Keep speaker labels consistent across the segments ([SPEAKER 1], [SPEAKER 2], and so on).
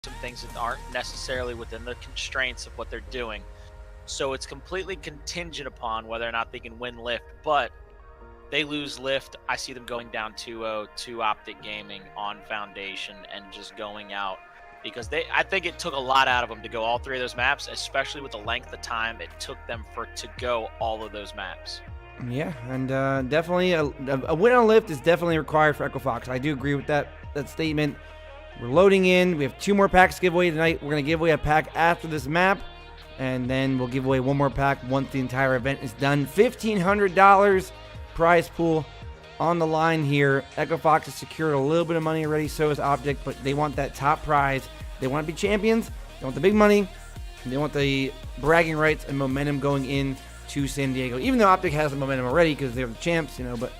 [SPEAKER 1] some things that aren't necessarily within the constraints of what they're doing. So it's completely contingent upon whether or not they can win lift. But they lose lift, I see them going down 2-0 to Optic Gaming on Foundation and just going out, because I think it took a lot out of them to go all three of those maps, especially with the length of time it took them to go all of those maps.
[SPEAKER 2] Yeah, and definitely a win on lift is definitely required for Echo Fox. I do agree with that statement. We're loading in. We have 2 more packs to give away tonight. We're going to give away a pack after this map, and then we'll give away 1 more pack once the entire event is done. $1,500 prize pool on the line here. Echo Fox has secured a little bit of money already, so is Optic, but they want that top prize. They want to be champions. They want the big money. They want the bragging rights and momentum going in to San Diego, even though Optic has the momentum already because they're the champs, but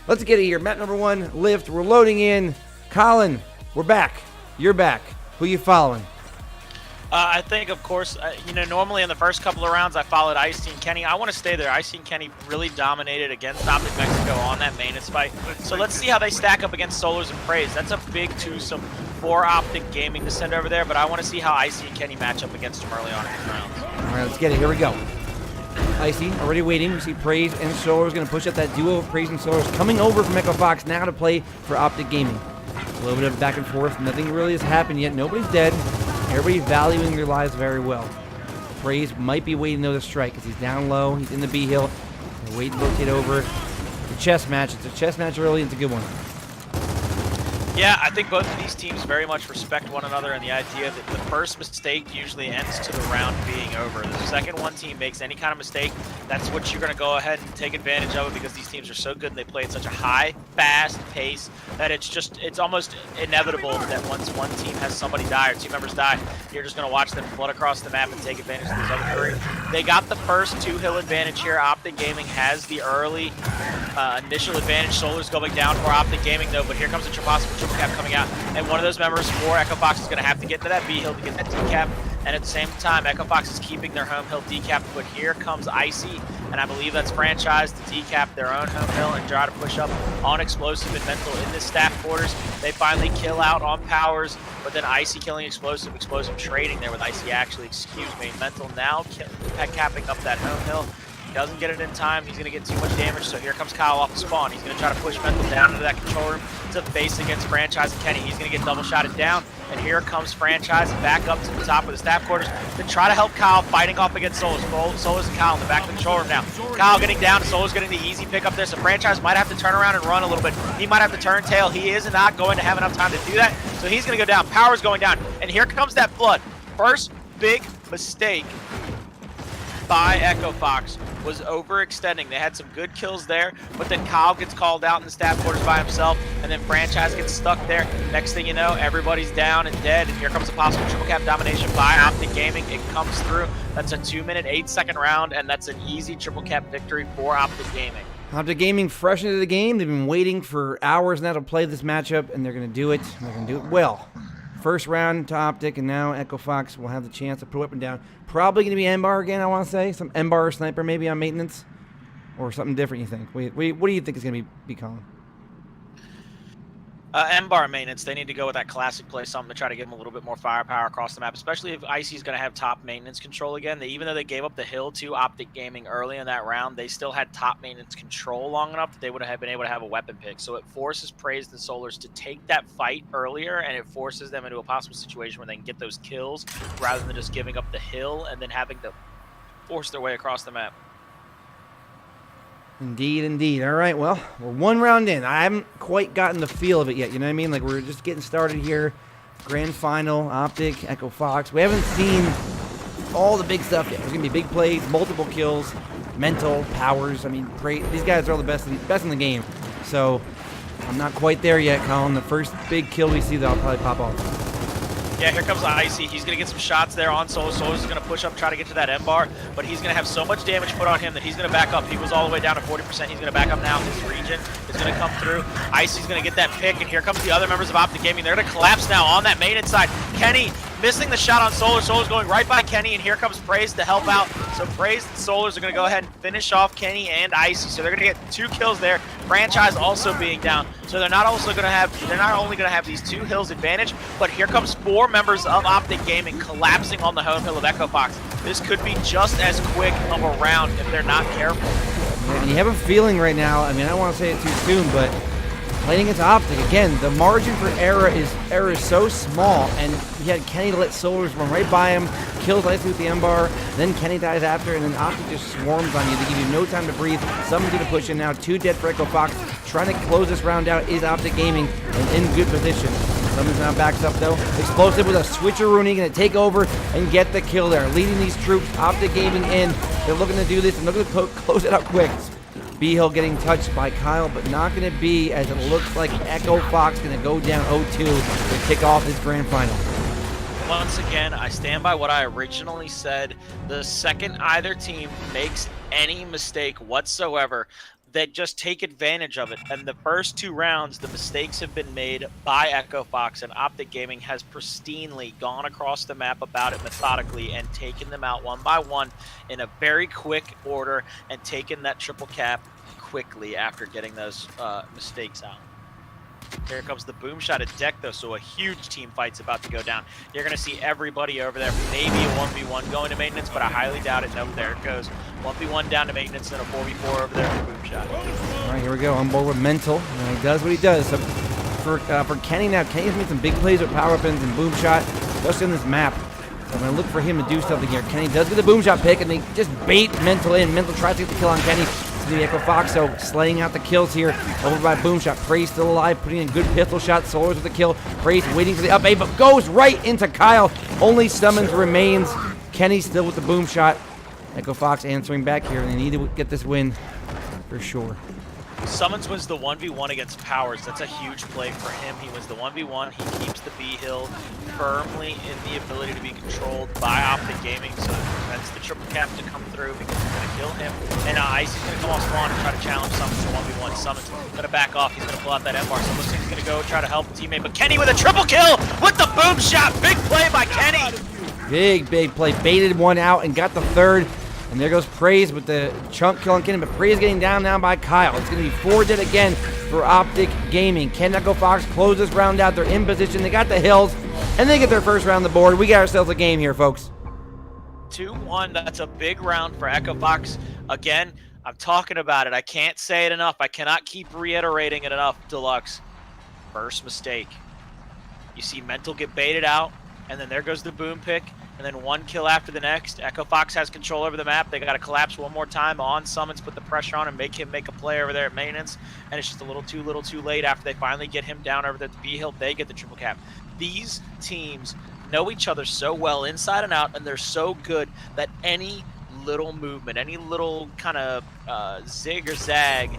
[SPEAKER 2] let's get it here. Map number 1, lift. We're loading in. Colin, we're back. You're back. Who you following?
[SPEAKER 1] I think, of course, normally in the first couple of rounds, I followed Icy and Kenny. I want to stay there. Icy and Kenny really dominated against Optic Mexico on that maintenance fight. So let's see how they stack up against Solars and Praise. That's a big twosome for Optic Gaming to send over there, but I want to see how Icy and Kenny match up against them early on in these rounds.
[SPEAKER 2] All right, let's get it. Here we go. Icy already waiting. We see Praise and Solars going to push up that duo of Praise and Solars coming over from Echo Fox now to play for Optic Gaming. A little bit of back and forth. Nothing really has happened yet. Nobody's dead. Everybody valuing their lives very well. Praise might be waiting though to strike because he's down low. He's in the B hill. They're waiting to rotate over. The chess match. It's a chess match early. It's a good one.
[SPEAKER 1] Yeah, I think both of these teams very much respect one another, and the idea that the first mistake usually ends to the round being over. The second one team makes any kind of mistake, that's what you're going to go ahead and take advantage of it, because these teams are so good and they play at such a high, fast pace that it's almost inevitable that once one team has somebody die or 2 members die, you're just going to watch them flood across the map and take advantage of these other 3. They got the first 2 hill advantage here. Optic Gaming has the early initial advantage. Solar's going down for Optic Gaming though, but here comes a triple cap coming out, and one of those members for Echo Fox is going to have to get to that B hill to get that decap, and at the same time Echo Fox is keeping their home hill decapped, but here comes Icy, and I believe that's Franchise to decap their own home hill and try to push up on Explosive and Mental in the staff quarters. They finally kill out on Powers, but then Icy killing Explosive trading there with Icy actually, Mental now capping up that home hill. Doesn't get it in time. He's going to get too much damage, so here comes Kyle off the spawn. He's going to try to push Mental down into that control room to face against Franchise and Kenny. He's going to get double shotted down, and here comes Franchise back up to the top of the staff quarters to try to help Kyle fighting off against Solas. Solas and Kyle in the back of the control room now. Kyle getting down, Solas getting the easy pick up there, so Franchise might have to turn around and run a little bit. He might have to turn tail. He is not going to have enough time to do that, so he's going to go down. Power's going down, and here comes that flood. First big mistake by Echo Fox was overextending. They had some good kills there, but then Kyle gets called out in the staff quarters by himself, and then Franchise gets stuck there. Next thing you know, everybody's down and dead, and here comes a possible triple cap domination by Optic Gaming. It comes through. That's a 2-minute, 8-second round, and that's an easy triple cap victory for Optic Gaming.
[SPEAKER 2] Optic Gaming fresh into the game. They've been waiting for hours now to play this matchup, and they're going to do it. They're going to do it well. First round to Optic, and now Echo Fox will have the chance to put a weapon down. Probably going to be Embar again, I want to say. Some Embar or Sniper maybe on maintenance. Or something different, you think? What do you think is going to be Colin?
[SPEAKER 1] Embar maintenance, they need to go with that classic play, something to try to give them a little bit more firepower across the map, especially if Icy's going to have top maintenance control again. Even though they gave up the hill to Optic Gaming early in that round, they still had top maintenance control long enough that they would have been able to have a weapon pick. So it forces Praise and Solars to take that fight earlier, and it forces them into a possible situation where they can get those kills rather than just giving up the hill and then having to force their way across the map.
[SPEAKER 2] Indeed, indeed. All right, well, we're 1 round in. I haven't quite gotten the feel of it yet, you know what I mean? Like, we're just getting started here. Grand final, Optic, Echo Fox. We haven't seen all the big stuff yet. There's going to be big plays, multiple kills, Mental, Powers. I mean, great. These guys are all the best in the game. So, I'm not quite there yet, Colin. The first big kill we see, that'll probably pop off.
[SPEAKER 1] Yeah, here comes Icy. He's going to get some shots there on Solas. Solas is going to push up, try to get to that Embar, but he's going to have so much damage put on him that he's going to back up. He was all the way down to 40%. He's going to back up now. His region is going to come through. Icy's going to get that pick, and here comes the other members of Optic Gaming. They're going to collapse now on that maintenance side. Kenny missing the shot on Solar. Solar's going right by Kenny, and here comes Praise to help out. So Praise and Solars are going to go ahead and finish off Kenny and Icy. So they're going to get 2 kills there. Franchise also being down. So they're not only going to have these 2 hills advantage, but here comes 4 members of Optic Gaming collapsing on the home hill of Echo Fox. This could be just as quick of a round if they're not careful.
[SPEAKER 2] Yeah, and you have a feeling right now, I mean, I don't want to say it too soon, but playing against Optic, again, the margin for error is so small, and he had Kenny to let Solars run right by him, kills Icy with the M-bar, then Kenny dies after, and then Optic just swarms on you. They give you no time to breathe. Someone's going to push in now. 2 dead for Echo Fox. Trying to close this round out is Optic Gaming, and in good position. Someone's now backs up, though. Explosive with a switcheroonie, going to take over and get the kill there. Leading these troops, Optic Gaming in. They're looking to do this, and they're going to close it out quick. B-Hill getting touched by Kyle, but not going to be, as it looks like Echo Fox going to go down 0-2 to kick off this grand final.
[SPEAKER 1] Once again, I stand by what I originally said. The second either team makes any mistake whatsoever, they just take advantage of it. And the first 2 rounds, the mistakes have been made by Echo Fox, and Optic Gaming has pristinely gone across the map about it methodically and taken them out one by one in a very quick order and taken that triple cap quickly after getting those mistakes out. Here comes the boom shot at deck, though, so a huge team fight's about to go down. You're going to see everybody over there, maybe a 1v1 going to maintenance, but I highly doubt it. Nope, there it goes. 1v1 down to maintenance, and a 4v4 over there for boom shot.
[SPEAKER 2] All right, here we go. On board with Mental, and he does what he does. So for Kenny now, Kenny's made some big plays with power weapons and boom shot, especially on this map. So I'm going to look for him to do something here. Kenny does get the boom shot pick, and they just bait Mental in. Mental tries to get the kill on Kenny. The Echo Fox, so slaying out the kills here over by Boomshot. Praise still alive, putting in good pistol shots. Solars with the kill. Praise waiting for the up A, but goes right into Kyle. Only summons remains. Kenny still with the boom shot. Echo Fox answering back here, and they need to get this win for sure.
[SPEAKER 1] Summons wins the 1v1 against Powers. That's a huge play for him. He wins the 1v1. He keeps the B-Hill firmly in the ability to be controlled by Optic Gaming, so that's the triple cap to come through because he's going to kill him. And Icy's going to come off spawn and try to challenge Summons to 1v1. Summons going to back off. He's going to pull out that M-bar. So looks like he's going to go try to help a teammate. But Kenny with a triple kill with the boom shot. Big play by Kenny.
[SPEAKER 2] Big play. Baited one out and got the third. And there goes Praise with the chunk kill on Kenny, but Praise getting down now by Kyle. It's going to be 4 dead again for Optic Gaming. Can Echo Fox close this round out? They're in position. They got the hills, and they get their first round on the board. We got ourselves a game here, folks.
[SPEAKER 1] 2-1. That's a big round for Echo Fox. Again, I'm talking about it. I can't say it enough. I cannot keep reiterating it enough, Deluxe. First mistake. You see Mental get baited out, and then there goes the boom pick. And then 1 kill after the next. Echo Fox has control over the map. They got to collapse one more time on Summons, put the pressure on and make him make a play over there at maintenance. And it's just a little too late after they finally get him down over there at the B-Hill. They get the triple cap. These teams know each other so well inside and out, and they're so good that any little movement, any little kind of zig or zag,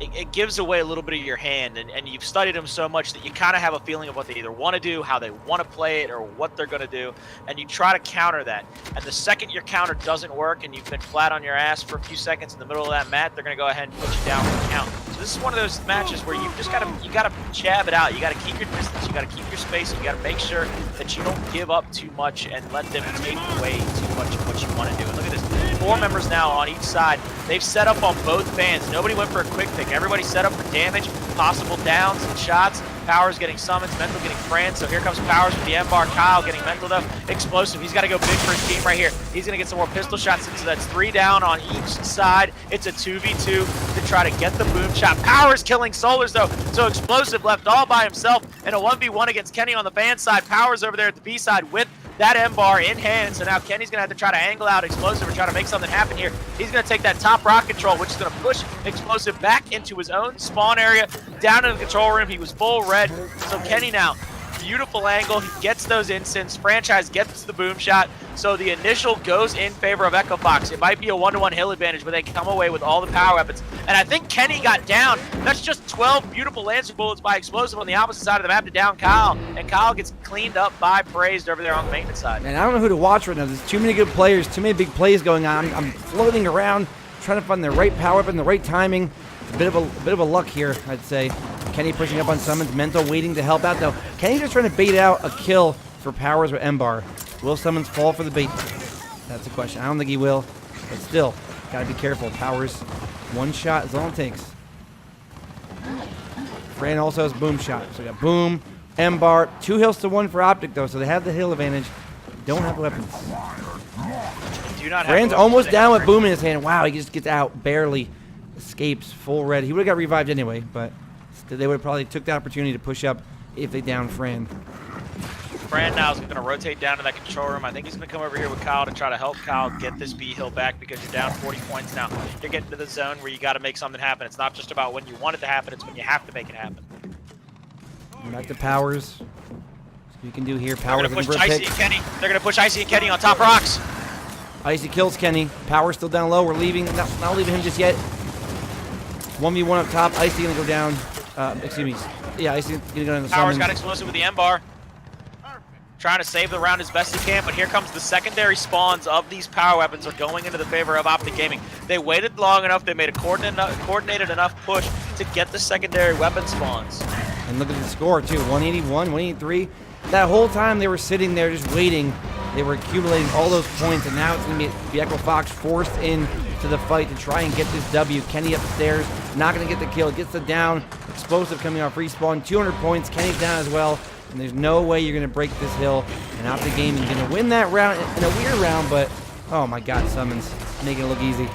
[SPEAKER 1] it gives away a little bit of your hand, and you've studied them so much that you kind of have a feeling of what they either want to do, how they want to play it, or what they're going to do, and you try to counter that. And the second your counter doesn't work and you've been flat on your ass for a few seconds in the middle of that mat, they're going to go ahead and put you down for the count. So this is one of those matches where you just gotta jab it out. You got to keep your distance, you got to keep your space, you got to make sure that you don't give up too much and let them take away too much of what you want to do. And look at this. 4 members now on each side. They've set up on both fans. Nobody went for a quick pick. Everybody set up for damage, possible downs and shots. Powers getting Summons, Mental getting Fran. So here comes Powers with the M-bar. Kyle getting Mental though. Explosive. He's got to go big for his team right here. He's going to get some more pistol shots in, so that's 3 down on each side. It's a 2v2 to try to get the boom shot. Powers killing Solars though. So Explosive left all by himself in a 1v1 against Kenny on the fan side. Powers over there at the B side with that M-bar in hand, so now Kenny's going to have to try to angle out Explosive and try to make something happen here. He's going to take that top rock control, which is going to push Explosive back into his own spawn area, down in the control room. He was full red, so Kenny now, beautiful angle. He gets those instants. Franchise gets the boom shot, so the initial goes in favor of Echo Fox. It might be a 1-to-1 hill advantage, but they come away with all the power weapons. And I think Kenny got down. That's just 12 beautiful Lancer bullets by Explosive on the opposite side of the map to down Kyle. And Kyle gets cleaned up by Praised over there on the maintenance side.
[SPEAKER 2] And I don't know who to watch right now. There's too many good players, too many big plays going on. I'm floating around, trying to find the right power weapon, the right timing. It's a bit of a luck here, I'd say. Kenny pushing up on Summons, Mental waiting to help out though. Kenny's just trying to bait out a kill for Powers or M-Bar. Will Summons fall for the bait? That's the question. I don't think he will, but still, gotta be careful. Powers, one shot is all it takes. Fran also has boom shot. So we got boom, M-Bar, 2 hills to 1 for Optic though, so they have the hill advantage. Don't have weapons.
[SPEAKER 1] Do not
[SPEAKER 2] Fran's
[SPEAKER 1] have
[SPEAKER 2] almost down with boom in his hand. Wow, he just gets out, barely escapes, full red. He would have got revived anyway, but they would have probably took the opportunity to push up if they downed Fran.
[SPEAKER 1] Fran now is going to rotate down to that control room. I think he's going to come over here with Kyle to try to help Kyle get this B hill back because you're down 40 points now. You're getting to the zone where you got to make something happen. It's not just about when you want it to happen, it's when you have to make it happen.
[SPEAKER 2] Back to Powers. So you can do here. Powers
[SPEAKER 1] They're going to push Icy and Kenny. They're going to push Icy and Kenny on top rocks.
[SPEAKER 2] Icy kills Kenny. Powers still down low. We're leaving. Not leaving him just yet. 1v1 up top. Icy going to go down. Excuse me. Yeah, Icy going to go down the
[SPEAKER 1] Powers
[SPEAKER 2] summon.
[SPEAKER 1] got explosive with the M-Bar. Trying to save the round as best he can, but here comes the secondary spawns of these power weapons are going into the favor of Optic Gaming. They waited long enough, they made a coordinated enough push to get the secondary weapon spawns.
[SPEAKER 2] And look at the score too, 181, 183. That whole time they were sitting there just waiting. They were accumulating all those points, and now it's going to be Echo Fox forced into the fight to try and get this W. Kenny upstairs, not going to get the kill, gets the down. Explosive coming off respawn, 200 points. Kenny's down as well. And there's no way you're going to break this hill. And Optic Gaming going to win that round in a weird round, but oh my God, Summons making it look easy.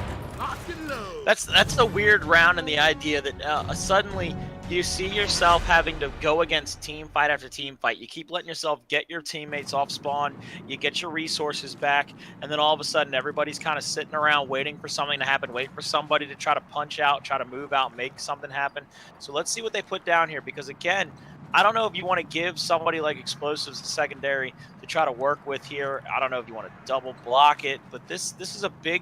[SPEAKER 1] That's the weird round, and the idea that suddenly you see yourself having to go against team fight after team fight. You keep letting yourself get your teammates off spawn, you get your resources back, and then all of a sudden everybody's kind of sitting around waiting for something to happen, waiting for somebody to try to punch out, try to move out, make something happen. So let's see what they put down here, because again, I don't know if you want to give somebody like Explosives a secondary to try to work with here. I don't know if you want to double block it, but this is a big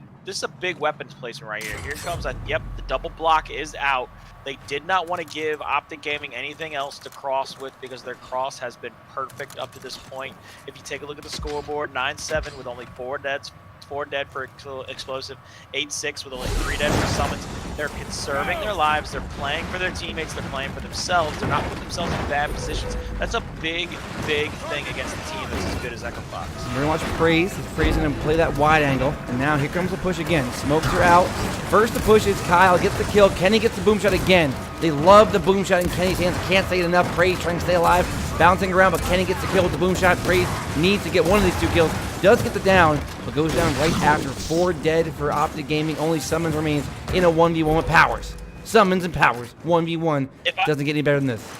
[SPEAKER 1] weapons placement right here. Here comes yep, the double block is out. They did not want to give Optic Gaming anything else to cross with because their cross has been perfect up to this point. If you take a look at the scoreboard, 9-7 with only 4 deads. 4 dead for Explosive, 8-6 with only 3 dead for Summons. They're conserving their lives, they're playing for their teammates, they're playing for themselves, they're not putting themselves in bad positions. That's a big thing against a team that's as good as Echo Fox.
[SPEAKER 2] We're going to watch Praise. He's praising him play that wide angle. And now here comes the push again. Smokes are out. First the push is Kyle, gets the kill. Kenny gets the boom shot again. They love the boom shot in Kenny's hands. Can't say it enough. Praise trying to stay alive, bouncing around, but Kenny gets the kill with the boom shot. Praise needs to get one of these 2 kills. Does get the down, but goes down right after. 4 dead for Optic Gaming. Only Summons remains in a 1v1 with Powers. Summons and Powers. 1v1. Doesn't get any better than this.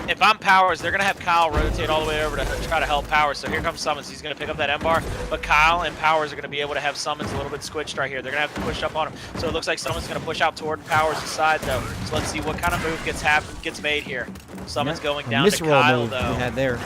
[SPEAKER 1] If I'm Powers, they're going to have Kyle rotate all the way over to try to help Powers. So here comes Summons. He's going to pick up that M-Bar, but Kyle and Powers are going to be able to have Summons a little bit squished right here. They're going to have to push up on him. So it looks like Summons going to push out toward Powers' side, though. So let's see what kind of move gets made here. Summons going down to Kyle, though.
[SPEAKER 2] We had there.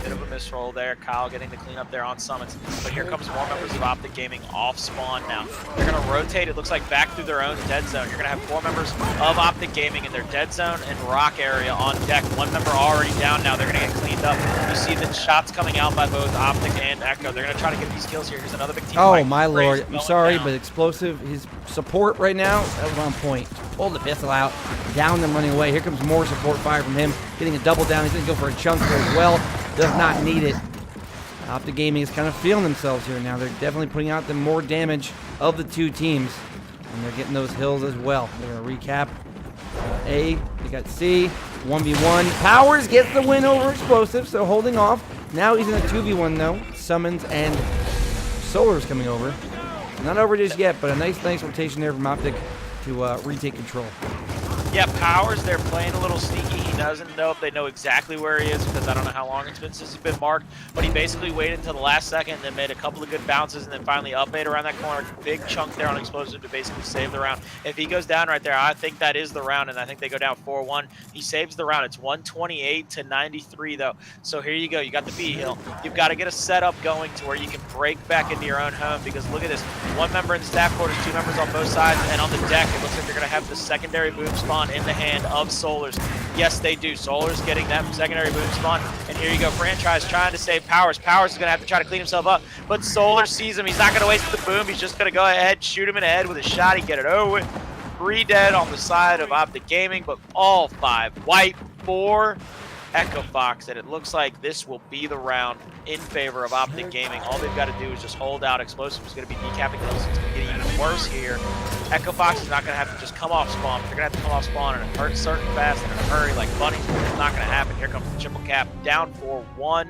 [SPEAKER 1] Bit of a misroll there. Kyle getting the clean up there on Summons. But here comes more members of Optic Gaming off spawn now. They're going to rotate, it looks like, back through their own dead zone. You're going to have 4 members of Optic Gaming in their dead zone and rock area on deck. 1 member already down now. They're going to get cleaned up. You see the shots coming out by both Optic and Echo. They're going to try to get these kills here. Here's another big team
[SPEAKER 2] Oh,
[SPEAKER 1] fight.
[SPEAKER 2] my lord. I'm sorry,
[SPEAKER 1] down.
[SPEAKER 2] but Explosive, his support right now, that was on point. Pulled the pistol out, down them running away. Here comes more support fire from him, getting a double down. He's going to go for a chunk here as well. Does not need it. Optic Gaming is kind of feeling themselves here now. They're definitely putting out the more damage of the 2 teams. And they're getting those hills as well. They're going to recap. A, they got C, 1v1. Powers gets the win over Explosive, so holding off. Now he's in a 2v1 though. Summons and Solar's coming over. Not over just yet, but a nice rotation there from Optic to retake control.
[SPEAKER 1] Yeah, Powers, they're playing a little sneaky. He doesn't know if they know exactly where he is because I don't know how long it's been since he's been marked, but he basically waited until the last second and then made a couple of good bounces and then finally up made around that corner. Big chunk there on Explosive to basically save the round. If he goes down right there, I think that is the round, and I think they go down 4-1. He saves the round. It's 128-93 though. So here you go. You got the B hill. You've got to get a setup going to where you can break back into your own home because look at this. 1 member in the staff quarters, 2 members on both sides, and on the deck, it looks like they're going to have the secondary boom spawn in the hand of Solars. Yes, they do. Solars getting that secondary boom spawn. And here you go. Franchise trying to save Powers. Powers is going to have to try to clean himself up. But Solar sees him. He's not going to waste the boom. He's just going to go ahead, shoot him in the head with a shot. He get it over with. 3 dead on the side of Optic Gaming, but all 5 white. 4 Echo Fox, and it looks like this will be the round in favor of Optic Gaming. All they've got to do is just hold out. Explosive is going to be decapping Wilson. It's going to get even worse here. Echo Fox is not going to have to just come off spawn. They're going to have to come off spawn in a certain fast and in a hurry like bunnies. It's not going to happen. Here comes the triple cap, down 4-1.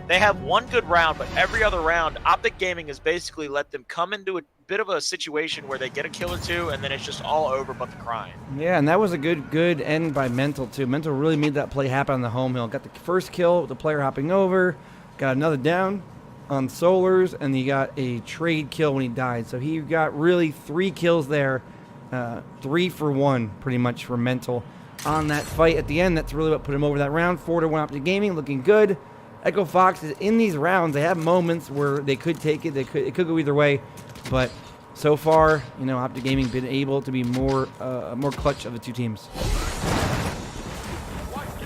[SPEAKER 1] They have one good round, but every other round, Optic Gaming has basically let them come into a bit of a situation where they get a kill or two, and then it's just all over but the crying.
[SPEAKER 2] Yeah, and that was a good end by Mental, too. Mental really made that play happen on the home hill. Got the first kill with the player hopping over, got another down on Solars, and he got a trade kill when he died. So he got really 3 kills there, 3 for 1 pretty much for Mental on that fight at the end. That's really what put him over that round. 4-1 Optic Gaming, looking good. Echo Fox is in these rounds. They have moments where they could take it. It could go either way, but so far, you know, Optic Gaming been able to be more clutch of the two teams.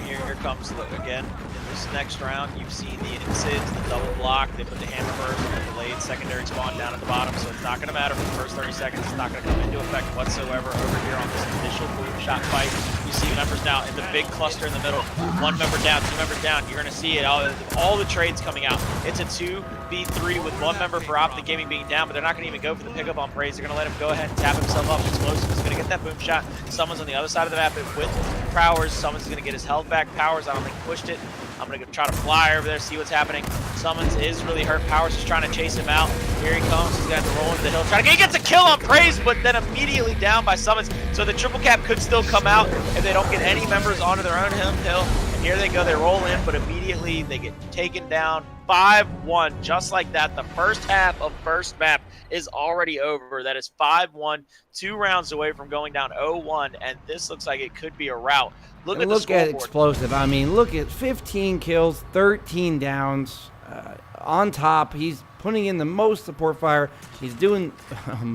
[SPEAKER 1] Here comes again. In this next round, you've seen the Insids, the double block. They put the hammer first and the delayed secondary spawn down at the bottom, so it's not going to matter for the first 30 seconds. It's not going to come into effect whatsoever over here on this initial boom shot fight. You see members now in the big cluster in the middle. 1 member down, 2 members down. You're going to see it. All the trades coming out. It's a 2v3 with 1 member for Optic Gaming being down, but they're not going to even go for the pickup on Praise. They're going to let him go ahead and tap himself up. Explosive is going to get that boom shot. Someone's on the other side of the map with Powers. Someone's going to get his health back. Powers, I don't think, pushed it. I'm going to try to fly over there, see what's happening. Summons is really hurt. Powers is trying to chase him out. Here he comes. He's got to roll into the hill. He gets a kill on Praise, but then immediately down by Summons. So the triple cap could still come out if they don't get any members onto their own hill. And here they go. They roll in, but immediately they get taken down 5-1. Just like that, the first half of first map is already over. That is 5-1, 2 rounds away from going down 0-1, and this looks like it could be a rout. Look at the scoreboard.
[SPEAKER 2] Explosive. I mean, look at 15 kills, 13 downs. On top, he's putting in the most support fire. He's doing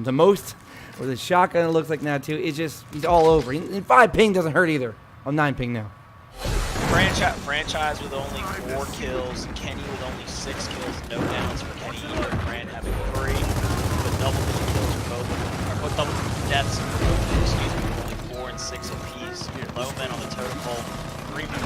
[SPEAKER 2] the most with his shotgun, it looks like now, too. It's just, he's all over. And 5 ping doesn't hurt either. I'm 9 ping now.
[SPEAKER 1] Franchise with only 4 kills. Kenny with only 6 kills. No downs for Kenny either. Fran having 3. With double-digit kills for both. Or double-digit deaths for both. Excuse me. Only 4 and 6 apiece. Low men on the totem pole. 3 men.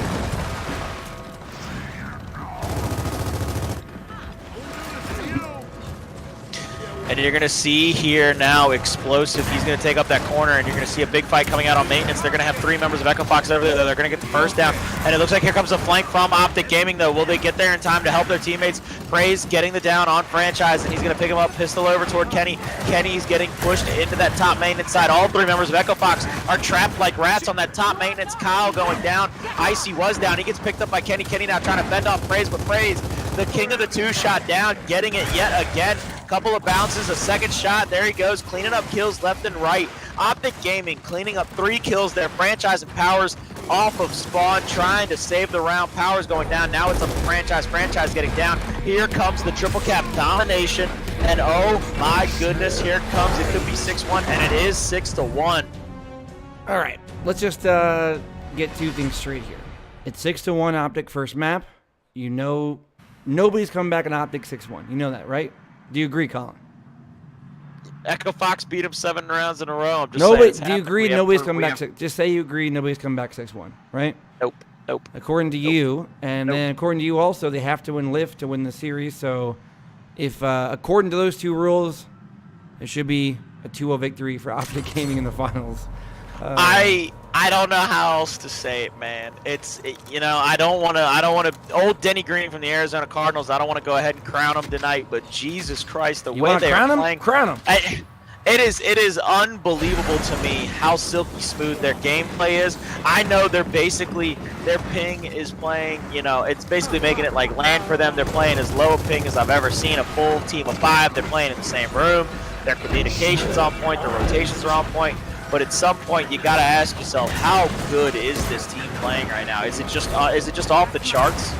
[SPEAKER 1] And you're going to see here now Explosive. He's going to take up that corner, and you're going to see a big fight coming out on maintenance. They're going to have 3 members of Echo Fox over there. They're going to get the first down. And it looks like here comes a flank from Optic Gaming, though. Will they get there in time to help their teammates? Praise getting the down on Franchise, and he's going to pick him up. Pistol over toward Kenny. Kenny's getting pushed into that top maintenance side. All 3 members of Echo Fox are trapped like rats on that top maintenance. Kyle going down. Icy was down. He gets picked up by Kenny. Kenny now trying to fend off Praise, but Praise, the king of the 2 shot down, getting it yet again. Couple of bounces, a second shot. There he goes, cleaning up kills left and right. Optic Gaming cleaning up 3 kills there. Franchise and Powers off of spawn, trying to save the round. Powers going down. Now it's up to Franchise. Franchise getting down. Here comes the triple cap domination. And oh my goodness, here it comes. It could be 6-1, and it is 6-1.
[SPEAKER 2] All right, let's just get 2 things straight here. It's 6-1 Optic first map. You know, nobody's coming back in Optic 6-1. You know that, right? Do you agree, Colin?
[SPEAKER 1] Echo Fox beat him 7 rounds in a row.
[SPEAKER 2] Do you agree nobody's coming back? Just say you agree nobody's coming back 6-1, right?
[SPEAKER 1] Nope.
[SPEAKER 2] According to you, and then according to you also, they have to win Lift to win the series. So, if according to those 2 rules, it should be a 2-0 victory for Optic Gaming in the finals.
[SPEAKER 1] I don't know how else to say it, man. You know, I don't want to. Old Denny Green from the Arizona Cardinals. I don't want to go ahead and crown him tonight, but Jesus Christ, the way they are playing,
[SPEAKER 2] crown him.
[SPEAKER 1] It is unbelievable to me how silky smooth their gameplay is. I know their ping is playing. You know, it's basically making it like land for them. They're playing as low a ping as I've ever seen. A full team of 5. They're playing in the same room. Their communication's on point. Their rotations are on point. But at some point, you got to ask yourself, how good is this team playing right now? Is it just off the charts?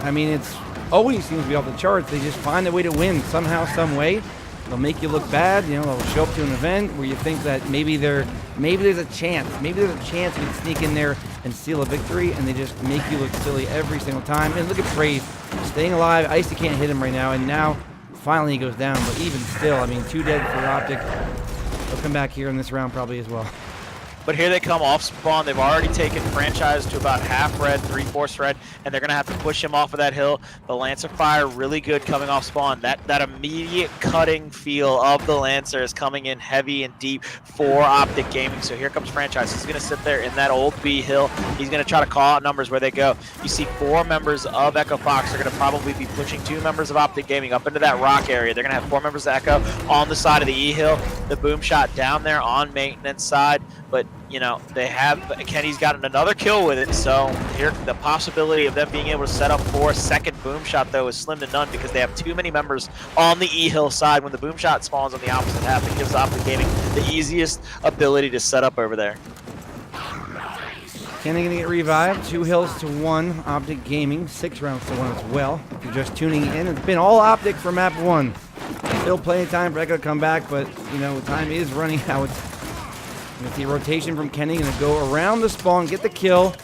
[SPEAKER 2] I mean, it's always seems to be off the charts. They just find a way to win somehow, some way. They'll make you look bad. You know, they'll show up to an event where you think that maybe there's a chance. Maybe there's a chance you can sneak in there and steal a victory, and they just make you look silly every single time. And look at Praise staying alive. Icy can't hit him right now, and now finally he goes down. But even still, I mean, 2 dead for Optic. They'll come back here in this round probably as well.
[SPEAKER 1] But here they come off spawn. They've already taken Franchise to about half red, 3/4 red, and they're going to have to push him off of that hill. The Lancer fire really good coming off spawn. That immediate cutting feel of the Lancer is coming in heavy and deep for Optic Gaming. So here comes Franchise. He's going to sit there in that old B hill. He's going to try to call out numbers where they go. You see 4 members of Echo Fox are going to probably be pushing 2 members of Optic Gaming up into that rock area. They're going to have 4 members of Echo on the side of the E hill. The boom shot down there on maintenance side, but you know, they have Kenny's gotten another kill with it, so here the possibility of them being able to set up for a second boom shot though is slim to none because they have too many members on the E hill side. When the boom shot spawns on the opposite half, it gives Optic Gaming the easiest ability to set up over there.
[SPEAKER 2] Kenny gonna get revived. 2 hills to 1. Optic Gaming 6 rounds to 1 as well. If you're just tuning in, it's been all Optic for map 1. Still plenty of time for Echo to come back, but you know time is running out. You see a rotation from Kenny, gonna go around the spawn, get the kill,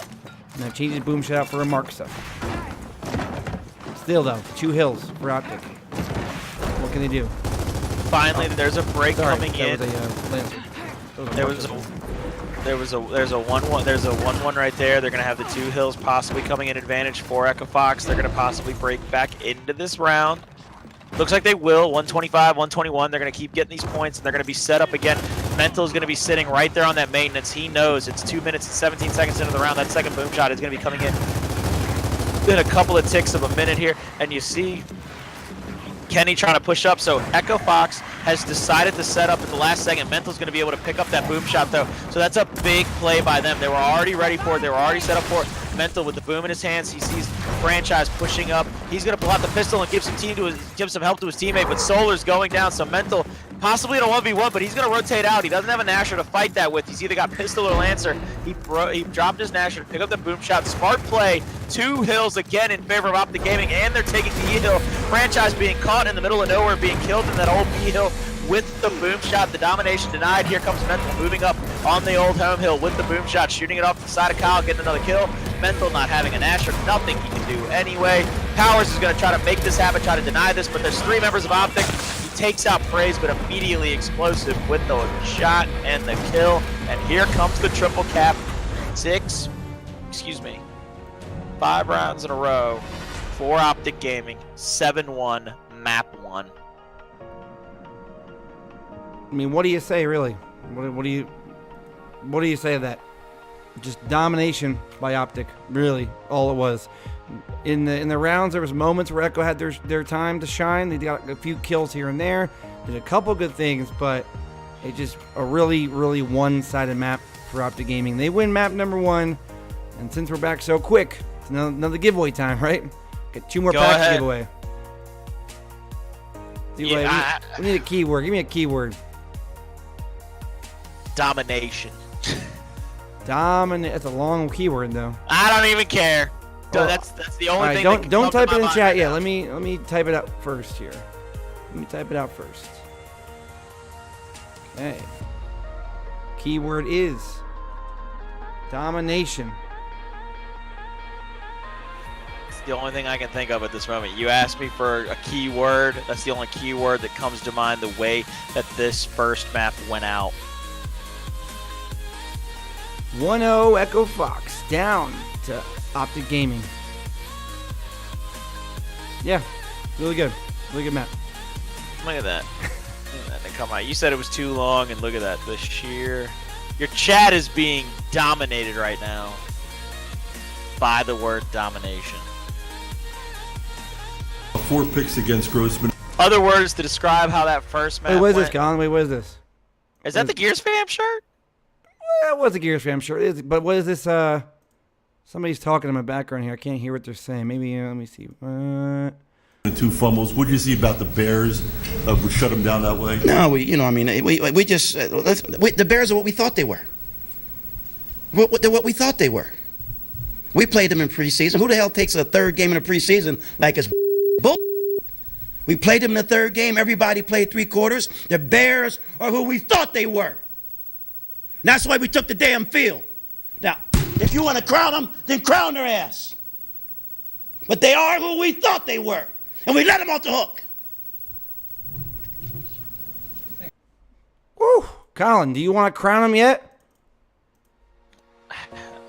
[SPEAKER 2] and then change his boom shot out for a mark stuff. Still though, 2 hills for Optic. What can they do?
[SPEAKER 1] Finally, there's a break coming in.
[SPEAKER 2] There's a
[SPEAKER 1] 1-1 right there. They're gonna have the 2 hills possibly coming in advantage for Echo Fox. They're gonna possibly break back into this round. Looks like they will. 125, 121. They're going to keep getting these points, and they're going to be set up again. Mental is going to be sitting right there on that maintenance. He knows it's 2 minutes and 17 seconds into the round. That second boom shot is going to be coming in a couple of ticks of a minute here. And you see Kenny trying to push up. So Echo Fox has decided to set up at the last second. Mental's going to be able to pick up that boom shot, though. So that's a big play by them. They were already ready for it. They were already set up for it. Mental with the boom in his hands. He sees Franchise pushing up. He's going to pull out the pistol and give some help to his teammate, but Solar's going down. So Mental possibly in a 1v1, but he's going to rotate out. He doesn't have a Nasher to fight that with. He's either got pistol or Lancer. He dropped his Nasher to pick up the boom shot. Smart play. 2 hills again in favor of Optic Gaming, and they're taking the E hill. Franchise being caught in the middle of nowhere, being killed in that old B hill with the boom shot. The domination denied. Here comes Mental moving up on the old home hill with the boom shot, shooting it off the side of Kyle, getting another kill. Mental not having a Nasher, nothing he can do anyway. Powers is going to try to make this happen, try to deny this, but there's 3 members of Optic. He takes out Praise, but immediately explosive with the shot and the kill. And here comes the triple cap. 5 rounds in a row for Optic Gaming. 7-1, map 1.
[SPEAKER 2] I mean, what do you say, really? What do you say of that? Just domination by Optic, really, all it was. In the rounds, there was moments where Echo had their time to shine. They got a few kills here and there. There's a couple good things, but it's just a really, really one-sided map for Optic Gaming. They win map number 1, and since we're back so quick, it's another giveaway time, right? Get 2 more packs to give away.
[SPEAKER 1] Yeah,
[SPEAKER 2] we need a keyword. Give me a keyword.
[SPEAKER 1] Domination.
[SPEAKER 2] That's a long keyword, though.
[SPEAKER 1] I don't even care.
[SPEAKER 2] Well,
[SPEAKER 1] that's the only thing.
[SPEAKER 2] Don't type it in chat
[SPEAKER 1] right
[SPEAKER 2] yet.
[SPEAKER 1] now.
[SPEAKER 2] Let me type it out first here. Let me type it out first. Okay. Keyword is domination.
[SPEAKER 1] It's the only thing I can think of at this moment. You asked me for a keyword. That's the only keyword that comes to mind. The way that this first map went out.
[SPEAKER 2] 1-0 Echo Fox down to Optic Gaming. Yeah, really good map.
[SPEAKER 1] Look at that. Come on, you said it was too long, and look at that. The sheer. Your chat is being dominated right now by the word domination.
[SPEAKER 3] 4 picks against Grossman.
[SPEAKER 1] Other words to describe how that first map
[SPEAKER 2] Wait, what is
[SPEAKER 1] went.
[SPEAKER 2] this, Colin? Wait, what is this?
[SPEAKER 1] Is that the Gears fam shirt?
[SPEAKER 2] Well, it was a Gears fan, sure it is. But what is this? Somebody's talking in my background here. I can't hear what they're saying. Maybe, let me see.
[SPEAKER 3] 2 fumbles. What did you see about the Bears? We shut them down that way?
[SPEAKER 4] No, we just the Bears are what we thought they were. What we thought they were. We played them in preseason. Who the hell takes a 3rd game in a preseason like it's bull? We played them in the 3rd game. Everybody played 3 quarters. The Bears are who we thought they were. And that's why we took the damn field. Now, if you want to crown them, then crown their ass. But they are who we thought they were. And we let them off the hook.
[SPEAKER 2] Woo! Colin, do you want to crown them yet?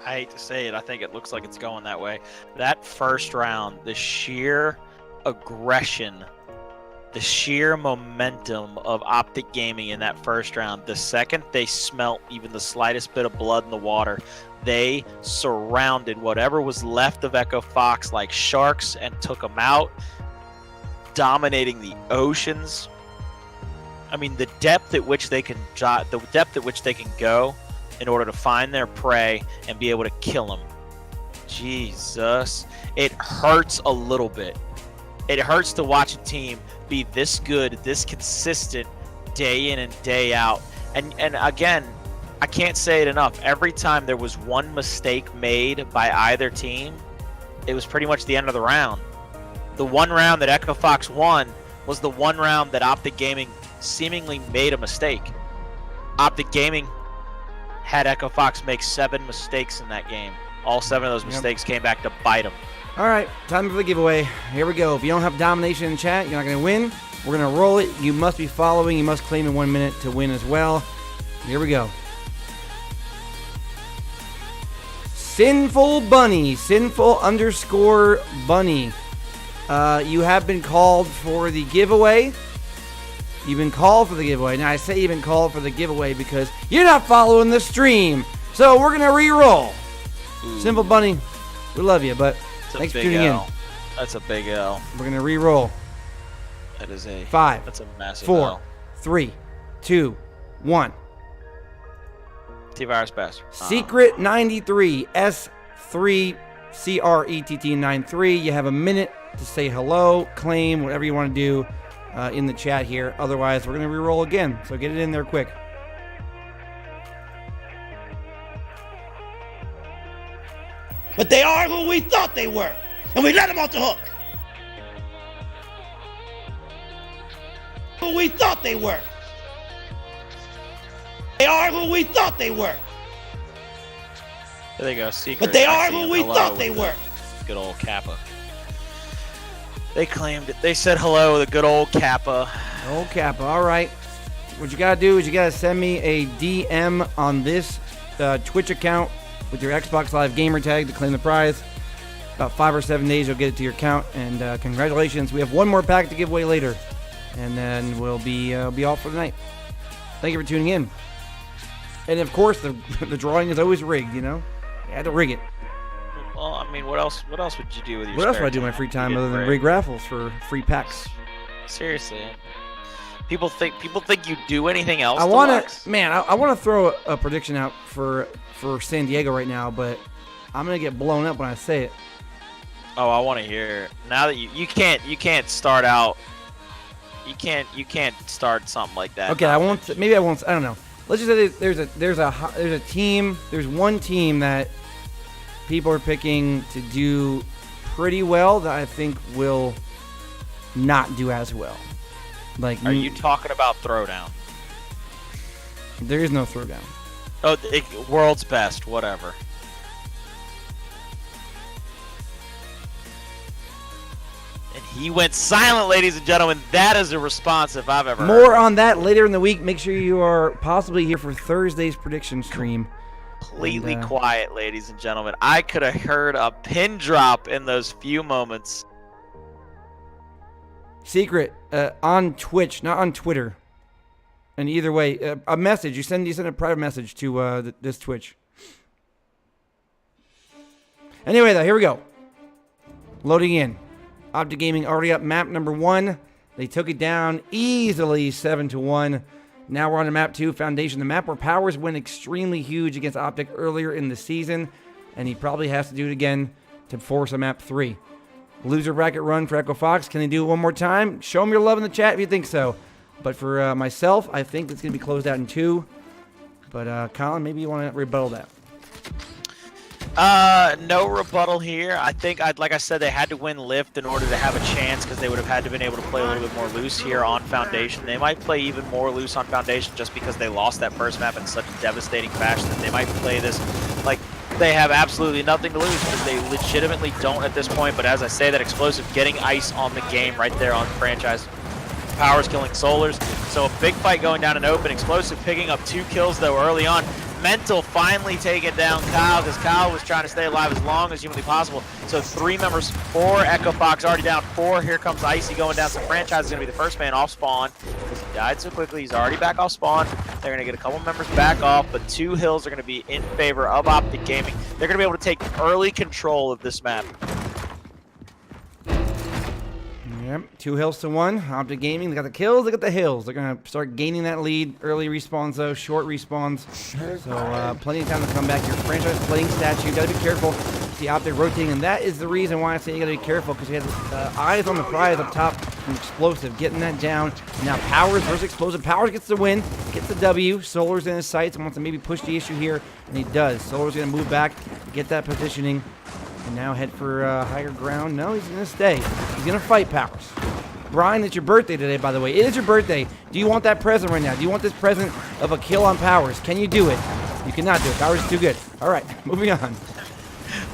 [SPEAKER 1] I hate to say it, I think it looks like it's going that way. That first round, the sheer aggression, the sheer momentum of Optic Gaming in that first round, the second they smelt even the slightest bit of blood in the water, they surrounded whatever was left of Echo Fox like sharks and took them out, dominating the oceans. I mean, the depth at which they can go in order to find their prey and be able to kill them. Jesus. It hurts a little bit. It hurts to watch a team be this good, this consistent, day in and day out. And again, I can't say it enough. Every time there was one mistake made by either team, it was pretty much the end of the round. The one round that Echo Fox won was the one round that Optic Gaming seemingly made a mistake. Optic Gaming had Echo Fox make 7 mistakes in that game. All 7 of those mistakes came back to bite them.
[SPEAKER 2] All right, time for the giveaway. Here we go. If you don't have domination in chat, you're not going to win. We're going to roll it. You must be following. You must claim in 1 minute to win as well. Here we go. Sinful Bunny, sinful_bunny. You have been called for the giveaway. You've been called for the giveaway. Now, I say you've been called for the giveaway because you're not following the stream. So we're going to re-roll. Simple Bunny, we love you, but thanks for tuning in.
[SPEAKER 1] That's a big L.
[SPEAKER 2] We're going to re-roll.
[SPEAKER 1] That is a
[SPEAKER 2] 5,
[SPEAKER 1] that's a massive
[SPEAKER 2] 4,
[SPEAKER 1] L.
[SPEAKER 2] 3, 2, 1.
[SPEAKER 1] T-Virus Bastard.
[SPEAKER 2] Secret 93 S3 CRETT93. You have a minute to say hello, claim, whatever you want to do in the chat here. Otherwise, we're going to re-roll again. So get it in there quick.
[SPEAKER 4] But they are who we thought they were. And we let them off the hook. Who we thought they were. They are who we thought they were.
[SPEAKER 1] There they go. Secret.
[SPEAKER 4] But they are who we thought they were.
[SPEAKER 1] Good old Kappa. They claimed it. They said hello, the good old Kappa.
[SPEAKER 2] Old Kappa. All right. What you got to do is you got to send me a DM on this Twitch account with your Xbox Live gamer tag to claim the prize. About 5 or 7 days, you'll get it to your account. And congratulations. We have one more pack to give away later. And then we'll be off for the night. Thank you for tuning in. And of course, the drawing is always rigged, you know? You had to rig it.
[SPEAKER 1] Well, I mean, what else would you do with your
[SPEAKER 2] What else
[SPEAKER 1] spare
[SPEAKER 2] would I do in my
[SPEAKER 1] time?
[SPEAKER 2] free time
[SPEAKER 1] You
[SPEAKER 2] other
[SPEAKER 1] get
[SPEAKER 2] than rig raffles for free packs?
[SPEAKER 1] Seriously. People think you do anything else.
[SPEAKER 2] I
[SPEAKER 1] want
[SPEAKER 2] to throw a prediction out for San Diego right now, but I'm gonna get blown up when I say it.
[SPEAKER 1] Oh, I want to hear it. Now that you can't start out. You can't start something like that.
[SPEAKER 2] Okay, I won't. Maybe I won't. I don't know. Let's just say there's a team. There's one team that people are picking to do pretty well that I think will not do as well. Like,
[SPEAKER 1] are you talking about Throwdown?
[SPEAKER 2] There is no Throwdown.
[SPEAKER 1] Oh, world's best, whatever. And he went silent, ladies and gentlemen. That is a response if I've ever
[SPEAKER 2] More
[SPEAKER 1] heard.
[SPEAKER 2] on that later in the week. Make sure you are possibly here for Thursday's prediction stream.
[SPEAKER 1] Completely quiet, ladies and gentlemen. I could have heard a pin drop in those few moments.
[SPEAKER 2] Secret on Twitch, not on Twitter. And either way, a message. You send a private message to this Twitch. Anyway, though, here we go. Loading in. Optic Gaming already up map number 1. They took it down easily 7-1. Now we're on to map 2, Foundation. The map where Powers went extremely huge against Optic earlier in the season. And he probably has to do it again to force a map 3. Loser bracket run for Echo Fox. Can they do it one more time? Show them your love in the chat if you think so. But for myself, I think it's going to be closed out in 2. But Colin, maybe you want to rebuttal that.
[SPEAKER 1] No rebuttal here. I think, like I said, they had to win Lift in order to have a chance because they would have had to been able to play a little bit more loose here on Foundation. They might play even more loose on Foundation just because they lost that first map in such a devastating fashion that they might play this like they have absolutely nothing to lose because they legitimately don't at this point. But as I say, that Explosive getting ice on the game right there on franchise. Powers killing Solars. So a big fight going down in open. Explosive picking up 2 kills though early on. Mental finally taking down Kyle because Kyle was trying to stay alive as long as humanly possible. So 3 members, 4 Echo Fox already down, 4. Here comes Icy going down. So Franchise is going to be the first man off spawn because he died so quickly. He's already back off spawn. They're going to get a couple members back off, but 2 hills are going to be in favor of Optic Gaming. They're going to be able to take early control of this map.
[SPEAKER 2] Yep, 2 hills to 1. Optic Gaming, they got the kills, they got the hills. They're going to start gaining that lead. Early respawns, though, short respawns. So plenty of time to come back here. Franchise playing statue, got to be careful. See Optic rotating, and that is the reason why I say you got to be careful, because he has eyes on the prize up top from Explosive, getting that down. Now Powers versus Explosive. Powers gets the win, gets the W. Solar's in his sights and wants to maybe push the issue here, and he does. Solar's going to move back, get that positioning. And now head for higher ground. No, he's going to stay. He's going to fight Powers. Brian, it's your birthday today, by the way. It is your birthday. Do you want that present right now? Do you want this present of a kill on Powers? Can you do it? You cannot do it. Powers is too good. All right, moving on.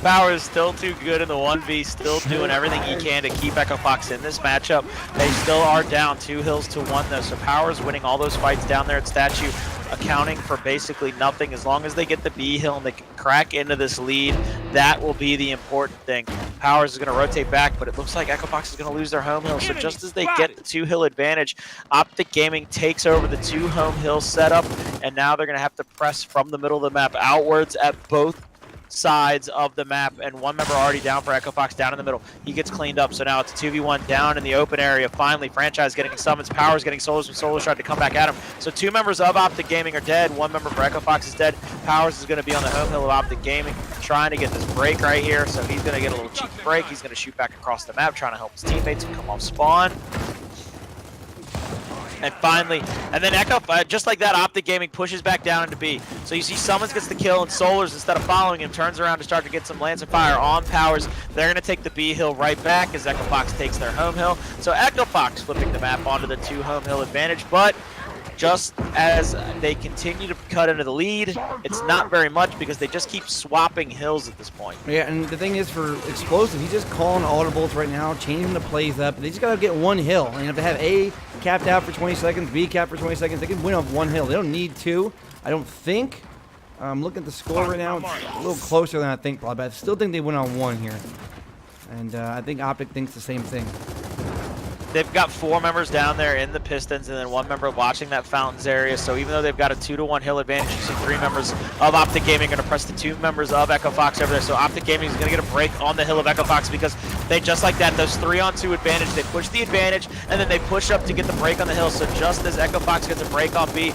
[SPEAKER 1] Power is still too good in the 1v, still doing everything he can to keep Echo Fox in this matchup. They still are down 2 hills to 1 though, so Power's winning all those fights down there at Statue, accounting for basically nothing. As long as they get the B hill and they can crack into this lead, that will be the important thing. Powers is going to rotate back, but it looks like Echo Fox is going to lose their home hill. So just as they get the 2 hill advantage, Optic Gaming takes over the 2 home hill setup, and now they're going to have to press from the middle of the map outwards at both sides of the map, and 1 member already down for Echo Fox down in the middle. He gets cleaned up, so now it's a 2v1 down in the open area. Finally, Franchise getting summons, Powers getting solos when Solos tried to come back at him. So 2 members of Optic Gaming are dead, 1 member for Echo Fox is dead. Powers is going to be on the home hill of Optic Gaming, trying to get this break right here, so he's going to get a little cheeky break. He's going to shoot back across the map, trying to help his teammates come off spawn. And finally, and then Echo, just like that, Optic Gaming pushes back down into B. So you see Summons gets the kill, and Solars, instead of following him, turns around to start to get some lance of fire on Powers. They're going to take the B hill right back as Echo Fox takes their home hill. So Echo Fox flipping the map onto the 2 home hill advantage, but just as they continue to cut into the lead, it's not very much because they just keep swapping hills at this point.
[SPEAKER 2] Yeah, and the thing is for Explosive, he's just calling audibles right now, changing the plays up. They just got to get 1 hill. And if they have A capped out for 20 seconds, B capped for 20 seconds, they can win off 1 hill. They don't need 2, I don't think. I'm looking at the score right now. It's a little closer than I think, probably, but I still think they win on 1 here. And I think Optic thinks the same thing.
[SPEAKER 1] They've got 4 members down there in the Pistons and then 1 member watching that Fountains area. So even though they've got a 2-to-1 hill advantage, you see 3 members of Optic Gaming are going to press the 2 members of Echo Fox over there. So Optic Gaming is going to get a break on the hill of Echo Fox because they, just like that, those 3-on-2 advantage, they push the advantage and then they push up to get the break on the hill. So just as Echo Fox gets a break on B,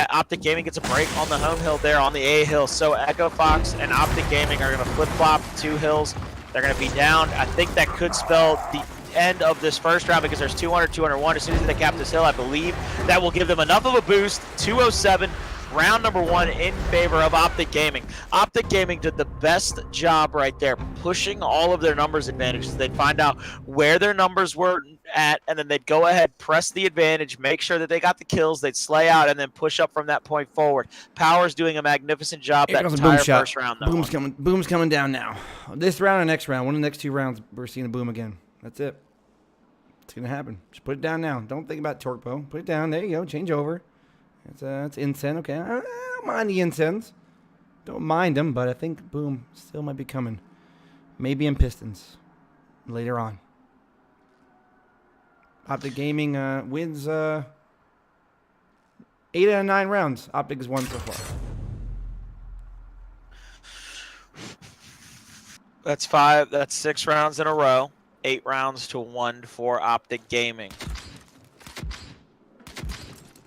[SPEAKER 1] Optic Gaming gets a break on the home hill there on the A hill. So Echo Fox and Optic Gaming are going to flip-flop 2 hills. They're going to be down. I think that could spell the end of this first round because there's 200, 201. As soon as they cap this hill, I believe that will give them enough of a boost. 207, round number 1 in favor of Optic Gaming. Optic Gaming did the best job right there, pushing all of their numbers advantages. They'd find out where their numbers were at, and then they'd go ahead, press the advantage, make sure that they got the kills, they'd slay out, and then push up from that point forward. Power's doing a magnificent job that entire first round.
[SPEAKER 2] Boom's coming down now. This round or next round, one of the next 2 rounds, we're seeing a boom again. That's it. It's going to happen. Just put it down now. Don't think about Torpo. Put it down. There you go. Change over. It's incense. Okay. I don't mind the incense. Don't mind them, but I think boom still might be coming. Maybe in Pistons later on. Optic Gaming wins 8 out of 9 rounds. Optic has won so far.
[SPEAKER 1] That's 5. That's 6 rounds in a row. 8 rounds to 1 for Optic Gaming.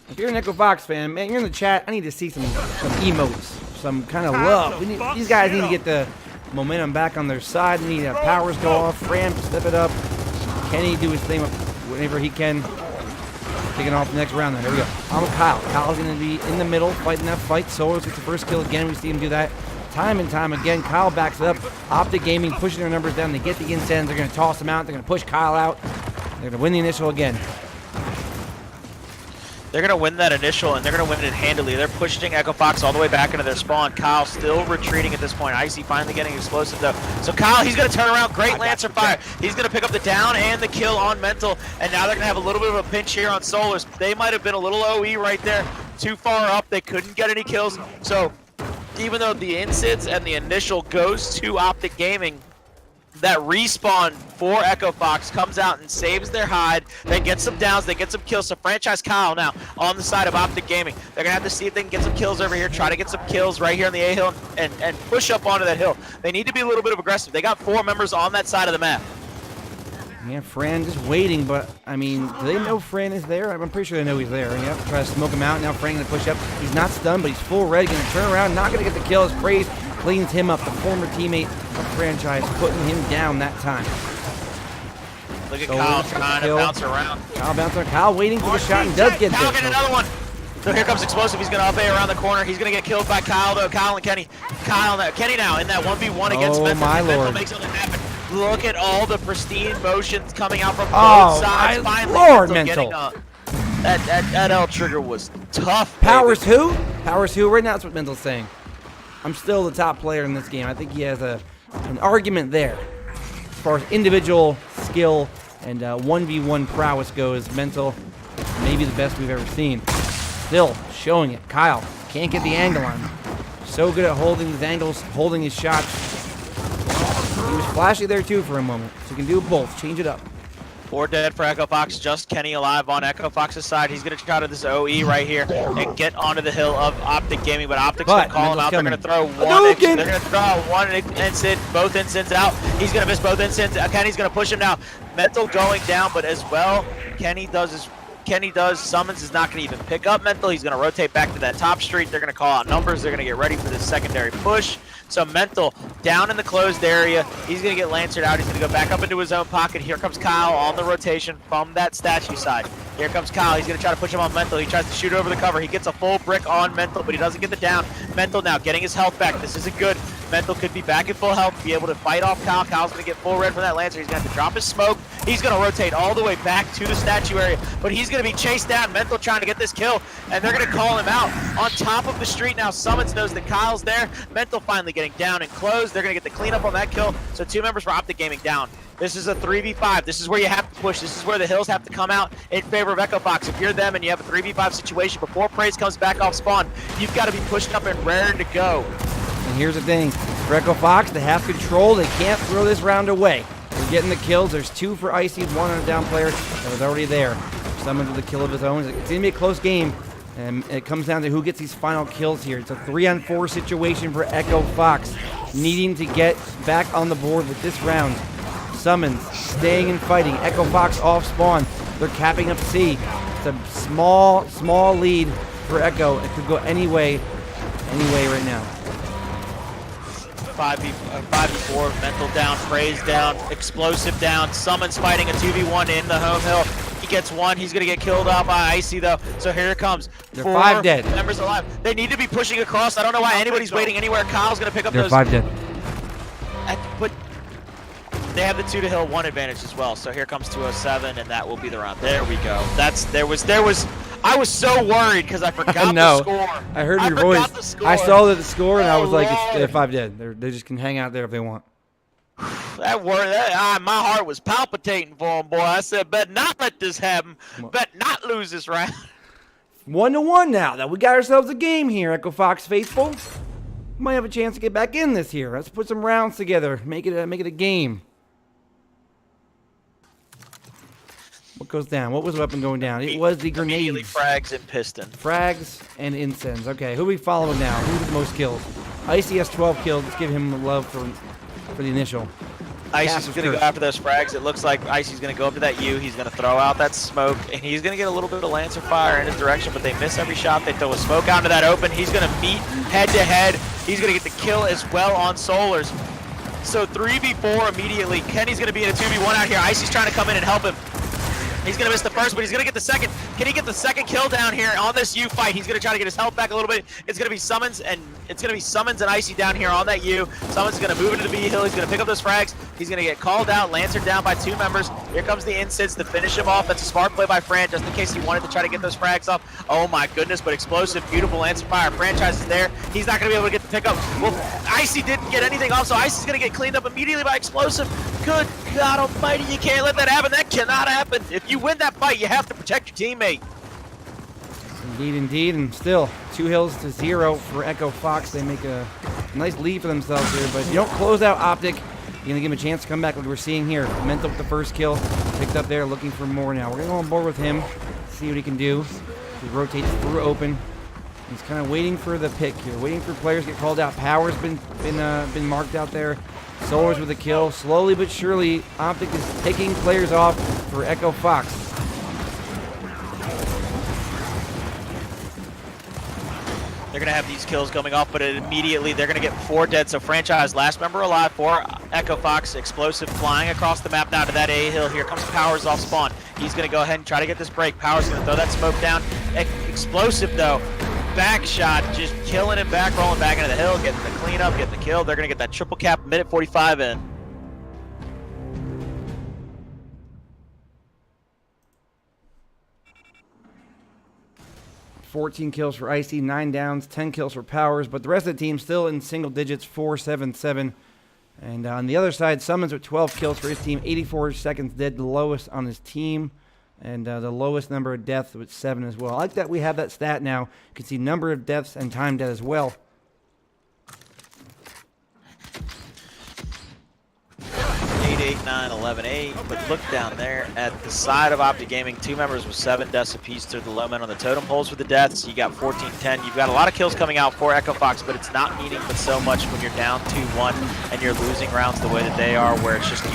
[SPEAKER 2] If you're an Echo Fox fan, man, you're in the chat. I need to see some emotes, some kind of love. These guys need to get the momentum back on their side. They need to have Powers go off, Ram step it up, Kenny do his thing whenever he can. Kicking off the next round. Here we go. I'm with Kyle. Kyle's going to be in the middle, fighting that fight. Solos gets the first kill again. We see him do that time and time again. Kyle backs it up. Optic Gaming pushing their numbers down. They get the incense. They're going to toss them out. They're going to push Kyle out. They're going to win the initial again.
[SPEAKER 1] They're going to win that initial, and they're going to win it handily. They're pushing Echo Fox all the way back into their spawn. Kyle still retreating at this point. Icy finally getting explosive, though. So Kyle, he's going to turn around. Great Lancer fire. He's going to pick up the down and the kill on Mental, and now they're going to have a little bit of a pinch here on Solars. They might have been a little OE right there. Too far up. They couldn't get any kills. So even though the instance and the initial goes to Optic Gaming, that respawn for Echo Fox comes out and saves their hide. They get some downs, they get some kills. So Franchise Kyle now on the side of Optic Gaming. They're gonna have to see if they can get some kills over here, try to get some kills right here on the A hill and push up onto that hill. They need to be a little bit of aggressive. They got 4 members on that side of the map.
[SPEAKER 2] Yeah, Fran just waiting, but I mean, do they know Fran is there? I'm pretty sure they know he's there. And you have to try to smoke him out. Now Fran gonna push up. He's not stunned, but he's full red. Gonna turn around, not gonna get the kill. As Praise cleans him up, the former teammate of Franchise, putting him down that time.
[SPEAKER 1] Look at Kyle trying to bounce around.
[SPEAKER 2] Kyle bouncing around. Kyle waiting for the shot and does get
[SPEAKER 1] Kyle
[SPEAKER 2] this.
[SPEAKER 1] get another one. So here comes Explosive. He's gonna up A around the corner. He's gonna get killed by Kyle though. Kyle and Kenny. Kenny now in that 1v1 against
[SPEAKER 2] Oh,
[SPEAKER 1] Mental.
[SPEAKER 2] my
[SPEAKER 1] Mental
[SPEAKER 2] lord.
[SPEAKER 1] makes something happen. Look at all the pristine motions coming out from both
[SPEAKER 2] Oh,
[SPEAKER 1] sides.
[SPEAKER 2] my
[SPEAKER 1] Finally,
[SPEAKER 2] lord,
[SPEAKER 1] getting
[SPEAKER 2] Mental.
[SPEAKER 1] that L trigger was tough.
[SPEAKER 2] Powers
[SPEAKER 1] baby.
[SPEAKER 2] who? Powers who? Right now that's what Mental's saying. I'm still the top player in this game. I think he has an argument there. As far as individual skill and 1v1 prowess goes, Mental, maybe the best we've ever seen. Still showing it. Kyle can't get the angle on him. So good at holding his angles, holding his shots. He was flashy there too for a moment. So he can do both. Change it up.
[SPEAKER 1] 4 dead for Echo Fox, just Kenny alive on Echo Fox's side. He's going to try to this OE right here and get onto the hill of Optic Gaming, but Optic's going to call him out. They're going to throw one. They're going to throw out one instant, both instants out. He's going to miss both instants. Kenny's going to push him now. Mental going down, but as well, Kenny does. Summons is not going to even pick up Mental. He's going to rotate back to that top street. They're going to call out numbers. They're going to get ready for this secondary push. So Mental down in the closed area. He's going to get Lancered out. He's going to go back up into his own pocket. Here comes Kyle on the rotation from that statue side. Here comes Kyle. He's going to try to push him on Mental. He tries to shoot over the cover. He gets a full brick on Mental, but he doesn't get the down. Mental now getting his health back. This isn't good. Mental could be back in full health, be able to fight off Kyle. Kyle's going to get full red from that Lancer. He's going to have to drop his smoke. He's going to rotate all the way back to the statue area, but he's going to be chased down. Mental trying to get this kill, and they're going to call him out on top of the street. Now Summons knows that Kyle's there. Mental finally getting down and closed. They're going to get the cleanup on that kill. So 2 members for Optic Gaming down. This is a 3v5. This is where you have to push. This is where the hills have to come out in favor of Echo Fox. If you're them and you have a 3v5 situation before Praise comes back off spawn, you've got to be pushed up and raring to go.
[SPEAKER 2] And here's the thing. For Echo Fox, they have control. They can't throw this round away. They're getting the kills. There's 2 for Icy, 1 on a down player that was already there. Summons with a kill of his own. It's going to be a close game. And it comes down to who gets these final kills here. It's a 3-on-4 situation for Echo Fox, needing to get back on the board with this round. Summons staying and fighting. Echo Fox off spawn. They're capping up C. It's a small lead for Echo. It could go any way right now.
[SPEAKER 1] 5v4, Mental down, Praise down, Explosive down, Summons fighting a 2v1 in the home hill. He gets 1. He's going to get killed out by Icy, though. So here it comes.
[SPEAKER 2] They're
[SPEAKER 1] 4
[SPEAKER 2] 5 dead.
[SPEAKER 1] members alive. They need to be pushing across. I don't know why anybody's waiting anywhere. Kyle's going to pick up
[SPEAKER 2] They're
[SPEAKER 1] those.
[SPEAKER 2] 5 dead.
[SPEAKER 1] But they have the 2 to hill 1 advantage as well. So here comes 207, and that will be the round. There we go. I was so worried because I forgot the score.
[SPEAKER 2] I heard your voice. I saw the score, and I was like, they're 5 dead. They just can hang out there if they want.
[SPEAKER 1] My heart was palpitating for him, boy. I said, bet not let this happen. Bet not lose this round.
[SPEAKER 2] 1-1 now. That we got ourselves a game here, Echo Fox faithful. Might have a chance to get back in this here. Let's put some rounds together. Make it a game. What goes down? What was the weapon going down? It was the grenade.
[SPEAKER 1] Immediately frags and piston.
[SPEAKER 2] Frags and incense. Okay, who are we following now? Who's the most kills? Icy has 12 kills. Let's give him the love for the initial.
[SPEAKER 1] Icy's going to go after those frags. It looks like Icy's going to go up to that U. He's going to throw out that smoke, and he's going to get a little bit of Lancer fire in his direction, but they miss every shot. They throw a smoke out into that open. He's going to meet head-to-head. He's going to get the kill as well on Solars. So 3v4 immediately. Kenny's going to be in a 2v1 out here. Icy's trying to come in and help him. He's going to miss the first, but he's going to get the second. Can he get the second kill down here on this U fight? He's going to try to get his health back a little bit. It's going to be Summons and Icy down here on that U. Summons is going to move into the B hill. He's going to pick up those frags. He's going to get called out. Lancer down by 2 members. Here comes the instance to finish him off. That's a smart play by Fran, just in case he wanted to try to get those frags off. Oh my goodness, but Explosive, beautiful Lancer fire. Franchise is there. He's not going to be able to get the pickup. Well, Icy didn't get anything off, so Icy's going to get cleaned up immediately by Explosive. Good God almighty, you can't let that happen. That cannot happen. If you win that fight, you have to protect your teammate.
[SPEAKER 2] Indeed, and still 2 hills to 0 for Echo Fox. They make a nice lead for themselves here, but if you don't close out Optic, you're going to give him a chance to come back like we're seeing here. Mental with the first kill, picked up there, looking for more now. We're going to go on board with him, see what he can do. He rotates through open. He's kind of waiting for the pick here, waiting for players to get called out. Power's been marked out there. Solar's with a kill. Slowly but surely, Optic is picking players off for Echo Fox.
[SPEAKER 1] They're going to have these kills coming off, but immediately they're going to get 4 dead. So franchise, last member alive for Echo Fox. Explosive flying across the map now to that A hill. Here comes Powers off spawn. He's going to go ahead and try to get this break. Powers going to throw that smoke down. Explosive, though. Back shot, just killing him back, rolling back into the hill, getting the cleanup, getting the kill. They're going to get that triple cap, minute 45 in.
[SPEAKER 2] 14 kills for Icy, 9 downs, 10 kills for Powers, but the rest of the team still in single digits, 4, 7, 7. And on the other side, Summons with 12 kills for his team, 84 seconds dead, the lowest on his team. And the lowest number of deaths with 7 as well. I like that we have that stat now. You can see number of deaths and time dead as well.
[SPEAKER 1] 8, 8, 9, 11, 8. But look down there at the side of Optic Gaming. 2 members with 7 deaths apiece. They're the low men on the totem poles with the deaths. You got 14, 10. You've got a lot of kills coming out for Echo Fox, but it's not meaning but so much when you're down 2-1 and you're losing rounds the way that they are, where it's just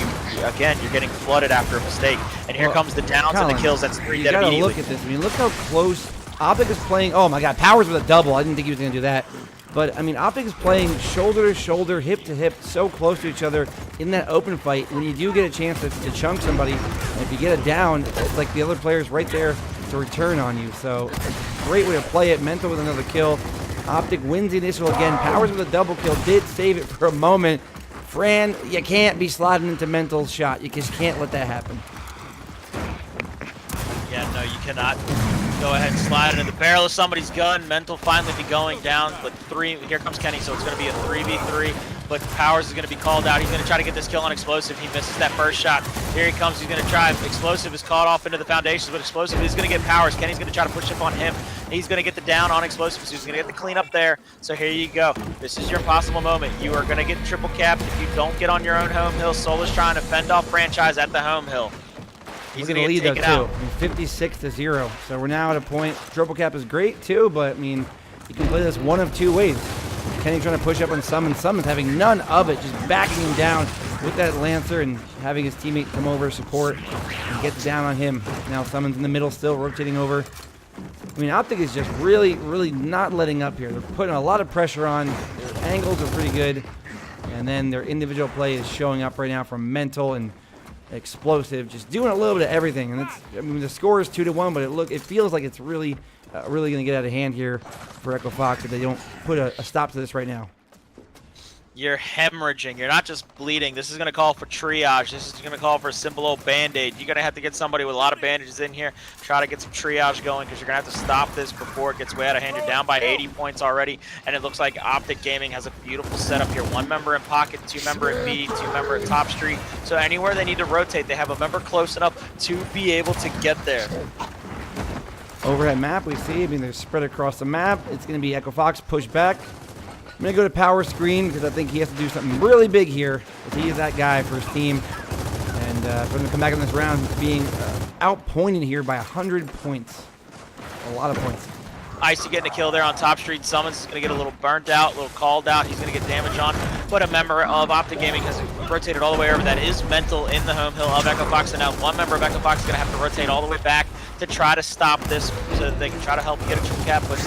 [SPEAKER 1] again, you're getting flooded after a mistake. And here comes the downs and the kills. That's 3 dead immediately.
[SPEAKER 2] You gotta look at this. I mean, look how close Optic is playing. Oh my God, Powers with a double. I didn't think he was gonna do that. But, I mean, Optic is playing shoulder to shoulder, hip to hip, so close to each other in that open fight. When you do get a chance to chunk somebody, and if you get it down, it's like the other player's right there to return on you. So, it's a great way to play it. Mental with another kill. Optic wins the initial again. Powers with a double kill. Did save it for a moment. Fran, you can't be sliding into Mental's shot. You just can't let that happen.
[SPEAKER 1] Yeah, no, you cannot go ahead and slide it in the barrel of somebody's gun. Mental finally be going down, but here comes Kenny, so it's going to be a 3v3, but Powers is going to be called out. He's going to try to get this kill on Explosive. He misses that first shot. Here he comes. He's going to try. Explosive is caught off into the foundations, but Explosive is going to get Powers. Kenny's going to try to push up on him. He's going to get the down on Explosive, so he's going to get the clean up there. So here you go. This is your possible moment. You are going to get triple capped if you don't get on your own home hill. Solar's trying to fend off franchise at the home hill. He's going to
[SPEAKER 2] lead
[SPEAKER 1] get taken out.
[SPEAKER 2] I mean, 56-0. So we're now at a point. Triple cap is great too, but I mean, you can play this one of 2 ways. Kenny trying to push up on Summons. Summons having none of it, just backing him down with that Lancer and having his teammate come over support and get down on him. Now Summons in the middle still rotating over. I mean, Optic is just really, really not letting up here. They're putting a lot of pressure on. Their angles are pretty good. And then their individual play is showing up right now from Mental and Explosive, just doing a little bit of everything. And it's, I mean, the score is 2-1, but it feels like it's really going to get out of hand here for Echo Fox if they don't put a stop to this right now.
[SPEAKER 1] You're hemorrhaging. You're not just bleeding. This is going to call for triage. This is going to call for a simple old Band-Aid. You're going to have to get somebody with a lot of bandages in here, try to get some triage going, because you're going to have to stop this before it gets way out of hand. You're down by 80 points already, and it looks like Optic Gaming has a beautiful setup here. 1 member in pocket, 2 member in B, 2 member at top street. So anywhere they need to rotate, they have a member close enough to be able to get there.
[SPEAKER 2] Overhead map we see, I mean, they're spread across the map. It's going to be Echo Fox push back. I'm going to go to power screen because I think he has to do something really big here. He is that guy for his team. And for him to come back in this round, being outpointed here by 100 points. A lot of points.
[SPEAKER 1] Icy getting a kill there on top street. Summons is going to get a little burnt out, a little called out. He's going to get damage on. But a member of Optic Gaming has rotated all the way over. That is Mental in the home hill of Echo Fox. And now 1 member of Echo Fox is going to have to rotate all the way back to try to stop this so that they can try to help get a triple cap. But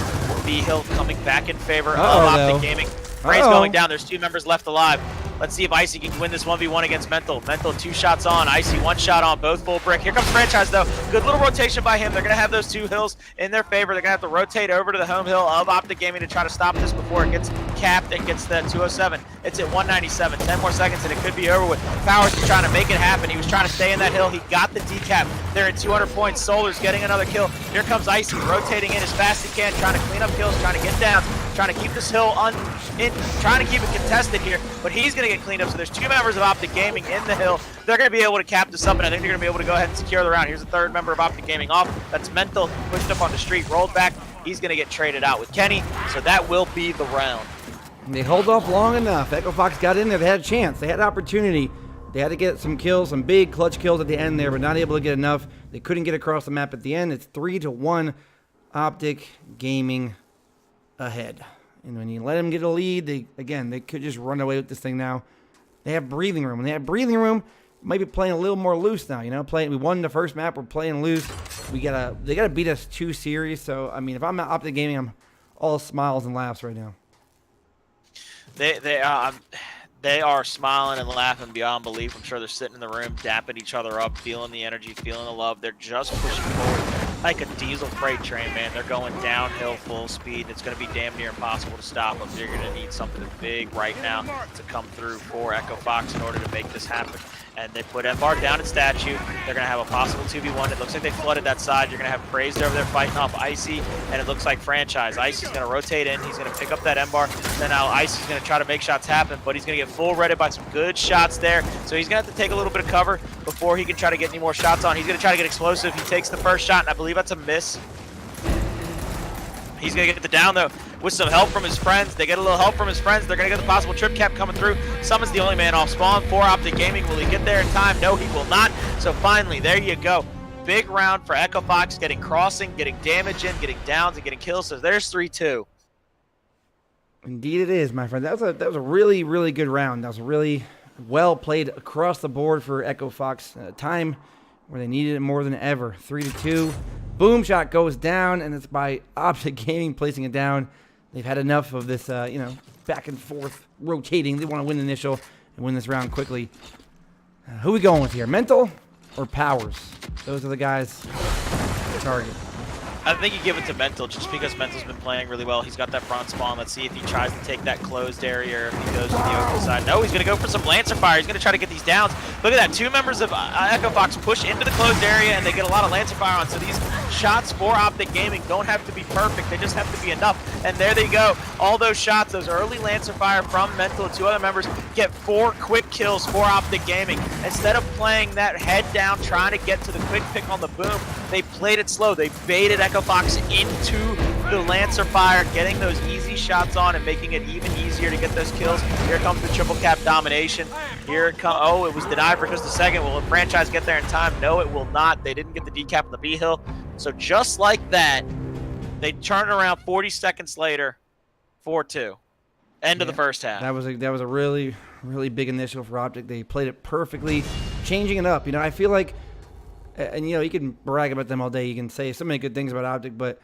[SPEAKER 1] B-Hill coming back in favor of Optic Gaming. Ray's going down. There's 2 members left alive. Let's see if Icy can win this 1v1 against Mental. Mental 2 shots on. Icy 1 shot on. Both full brick. Here comes Franchise, though. Good little rotation by him. They're going to have those 2 hills in their favor. They're going to have to rotate over to the home hill of Optic Gaming to try to stop this before it gets capped and gets that 207. It's at 197. 10 more seconds and it could be over with. Powers is trying to make it happen. He was trying to stay in that hill. He got the decap. They're at 200 points. Solar's getting another kill. Here comes Icy rotating in as fast as he can, trying to clean up kills, trying to get down. trying to keep this hill trying to keep it contested here, but he's going to get cleaned up. So there's 2 members of Optic Gaming in the hill. They're going to be able to cap this up, and I think they're going to be able to go ahead and secure the round. Here's a 3rd member of Optic Gaming off. That's Mental, pushed up on the street, rolled back. He's going to get traded out with Kenny, so that will be the round.
[SPEAKER 2] And they hold off long enough. Echo Fox got in there. They had a chance. They had opportunity. They had to get some kills, some big clutch kills at the end there, but not able to get enough. They couldn't get across the map at the end. It's 3-1 Optic Gaming ahead. And when you let them get a lead, they could just run away with this thing now. They have breathing room. When they have breathing room, might be playing a little more loose now. You know, we won the first map. We're playing loose. They gotta beat us 2 series. So I mean, if I'm at Optic Gaming, I'm all smiles and laughs right now.
[SPEAKER 1] They are smiling and laughing beyond belief. I'm sure they're sitting in the room, dapping each other up, feeling the energy, feeling the love. They're just pushing forward like a diesel freight train, man. They're going downhill full speed. It's going to be damn near impossible to stop them. They're going to need something big right now to come through for Echo Fox in order to make this happen. And they put Embar down at statue. They're going to have a possible 2v1. It looks like they flooded that side. You're going to have Praised over there fighting off Icy, and it looks like Franchise. Icy's going to rotate in. He's going to pick up that Embar. Then now Icy's going to try to make shots happen, but he's going to get full redded by some good shots there. So he's going to have to take a little bit of cover before he can try to get any more shots on. He's going to try to get explosive. He takes the first shot, and I believe that's a miss. He's going to get the down, though, with some help from his friends. They get a little help from his friends. They're going to get the possible trip cap coming through. Summon's the only man off spawn for Optic Gaming. Will he get there in time? No, he will not. So finally, there you go. Big round for Echo Fox, getting crossing, getting damage in, getting downs, and getting kills. So there's 3-2.
[SPEAKER 2] Indeed it is, my friend. That was a really, really good round. That was really well played across the board for Echo Fox. At a time where they needed it more than ever. 3-2. Boom shot goes down, and it's by Optic Gaming placing it down. They've had enough of this, back and forth rotating. They want to win the initial and win this round quickly. Who are we going with here? Mental or Powers? Those are the guys to target.
[SPEAKER 1] I think you give it to Mental just because Mental's been playing really well. He's got that front spawn. Let's see if he tries to take that closed area or if he goes to the open side. No, he's going to go for some Lancer fire. He's going to try to get these downs. Look at that. 2 members of Echo Fox push into the closed area, and they get a lot of Lancer fire on. So these shots for Optic Gaming don't have to be perfect. They just have to be enough. And there they go. All those shots, those early Lancer fire from Mental and 2 other members get 4 quick kills for Optic Gaming. Instead of playing that head down, trying to get to the quick pick on the boom, they played it slow. They baited Echo Fox into the Lancer fire, getting those easy shots on and making it even easier to get those kills. Here comes the triple cap domination. Here it comes. Oh, it was denied for just a second. Will the Franchise get there in time? No, it will not. They didn't get the decap on the B hill. So just like that, they turn around 40 seconds later, 4-2. End of the first half.
[SPEAKER 2] That was a really, really big initial for Optic. They played it perfectly, changing it up. I feel like, and you can brag about them all day. You can say so many good things about Optic, but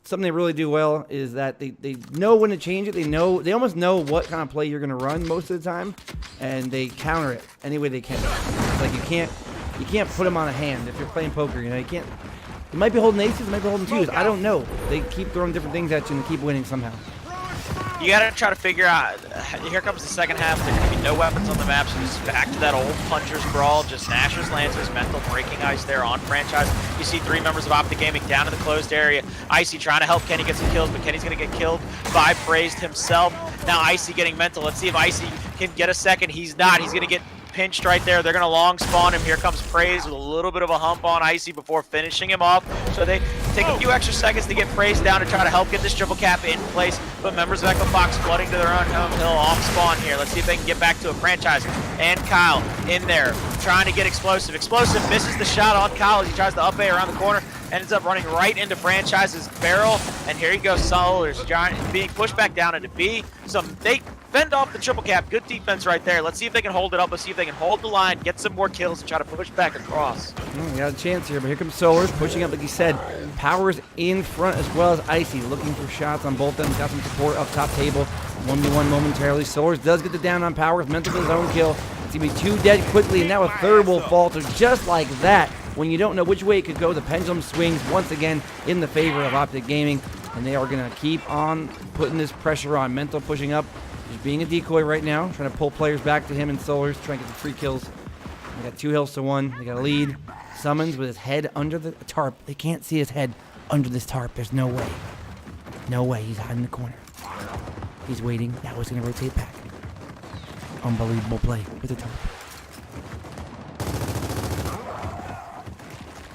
[SPEAKER 2] something they really do well is that they know when to change it. They almost know what kind of play you're going to run most of the time, and they counter it any way they can. It's like you can't put them on a hand if you're playing poker. You can't. They might be holding aces, they might be holding twos. I don't know. They keep throwing different things at you and they keep winning somehow.
[SPEAKER 1] You got to try to figure out, here comes the second half. There are going to be no weapons on the map, so just back to that old puncher's brawl. Just Nashers, Lancers, Mental breaking ice there on Franchise. You see 3 members of Optic Gaming down in the closed area. Icy trying to help Kenny get some kills, but Kenny's going to get killed by Praised himself. Now Icy getting Mental. Let's see if Icy can get a second. He's not. He's going to get pinched right there. They're going to long spawn him. Here comes Praised with a little bit of a hump on Icy before finishing him off. So they take a few extra seconds to get Praised down to try to help get this triple cap in place. But members of Echo Fox flooding to their own home hill off spawn here. Let's see if they can get back to a Franchise. And Kyle in there trying to get explosive. Explosive misses the shot on Kyle as he tries to up A around the corner. Ends up running right into Franchise's barrel. And here he goes, Solars being pushed back down into B. So they fend off the triple cap. Good defense right there. Let's see if they can hold it up. Let's see if they can hold the line, get some more kills, and try to push back across.
[SPEAKER 2] We got a chance here, but here comes Solars pushing up, like you said. Powers in front as well as Icy, looking for shots on both of them. Got some support up top table. 1v1 momentarily. Solars does get the down on Powers. Mental for his own kill. It's going to be 2 dead quickly, and now a 3rd will falter just like that. When you don't know which way it could go, the pendulum swings once again in the favor of Optic Gaming, and they are going to keep on putting this pressure on. Mental pushing up, just being a decoy right now, trying to pull players back to him and Solars, trying to get the free kills. They got 2 hills to 1. They got a lead. Summons with his head under the tarp. They can't see his head under this tarp. There's no way. No way. He's hiding in the corner. He's waiting. Now he's going to rotate back. Unbelievable play with the top.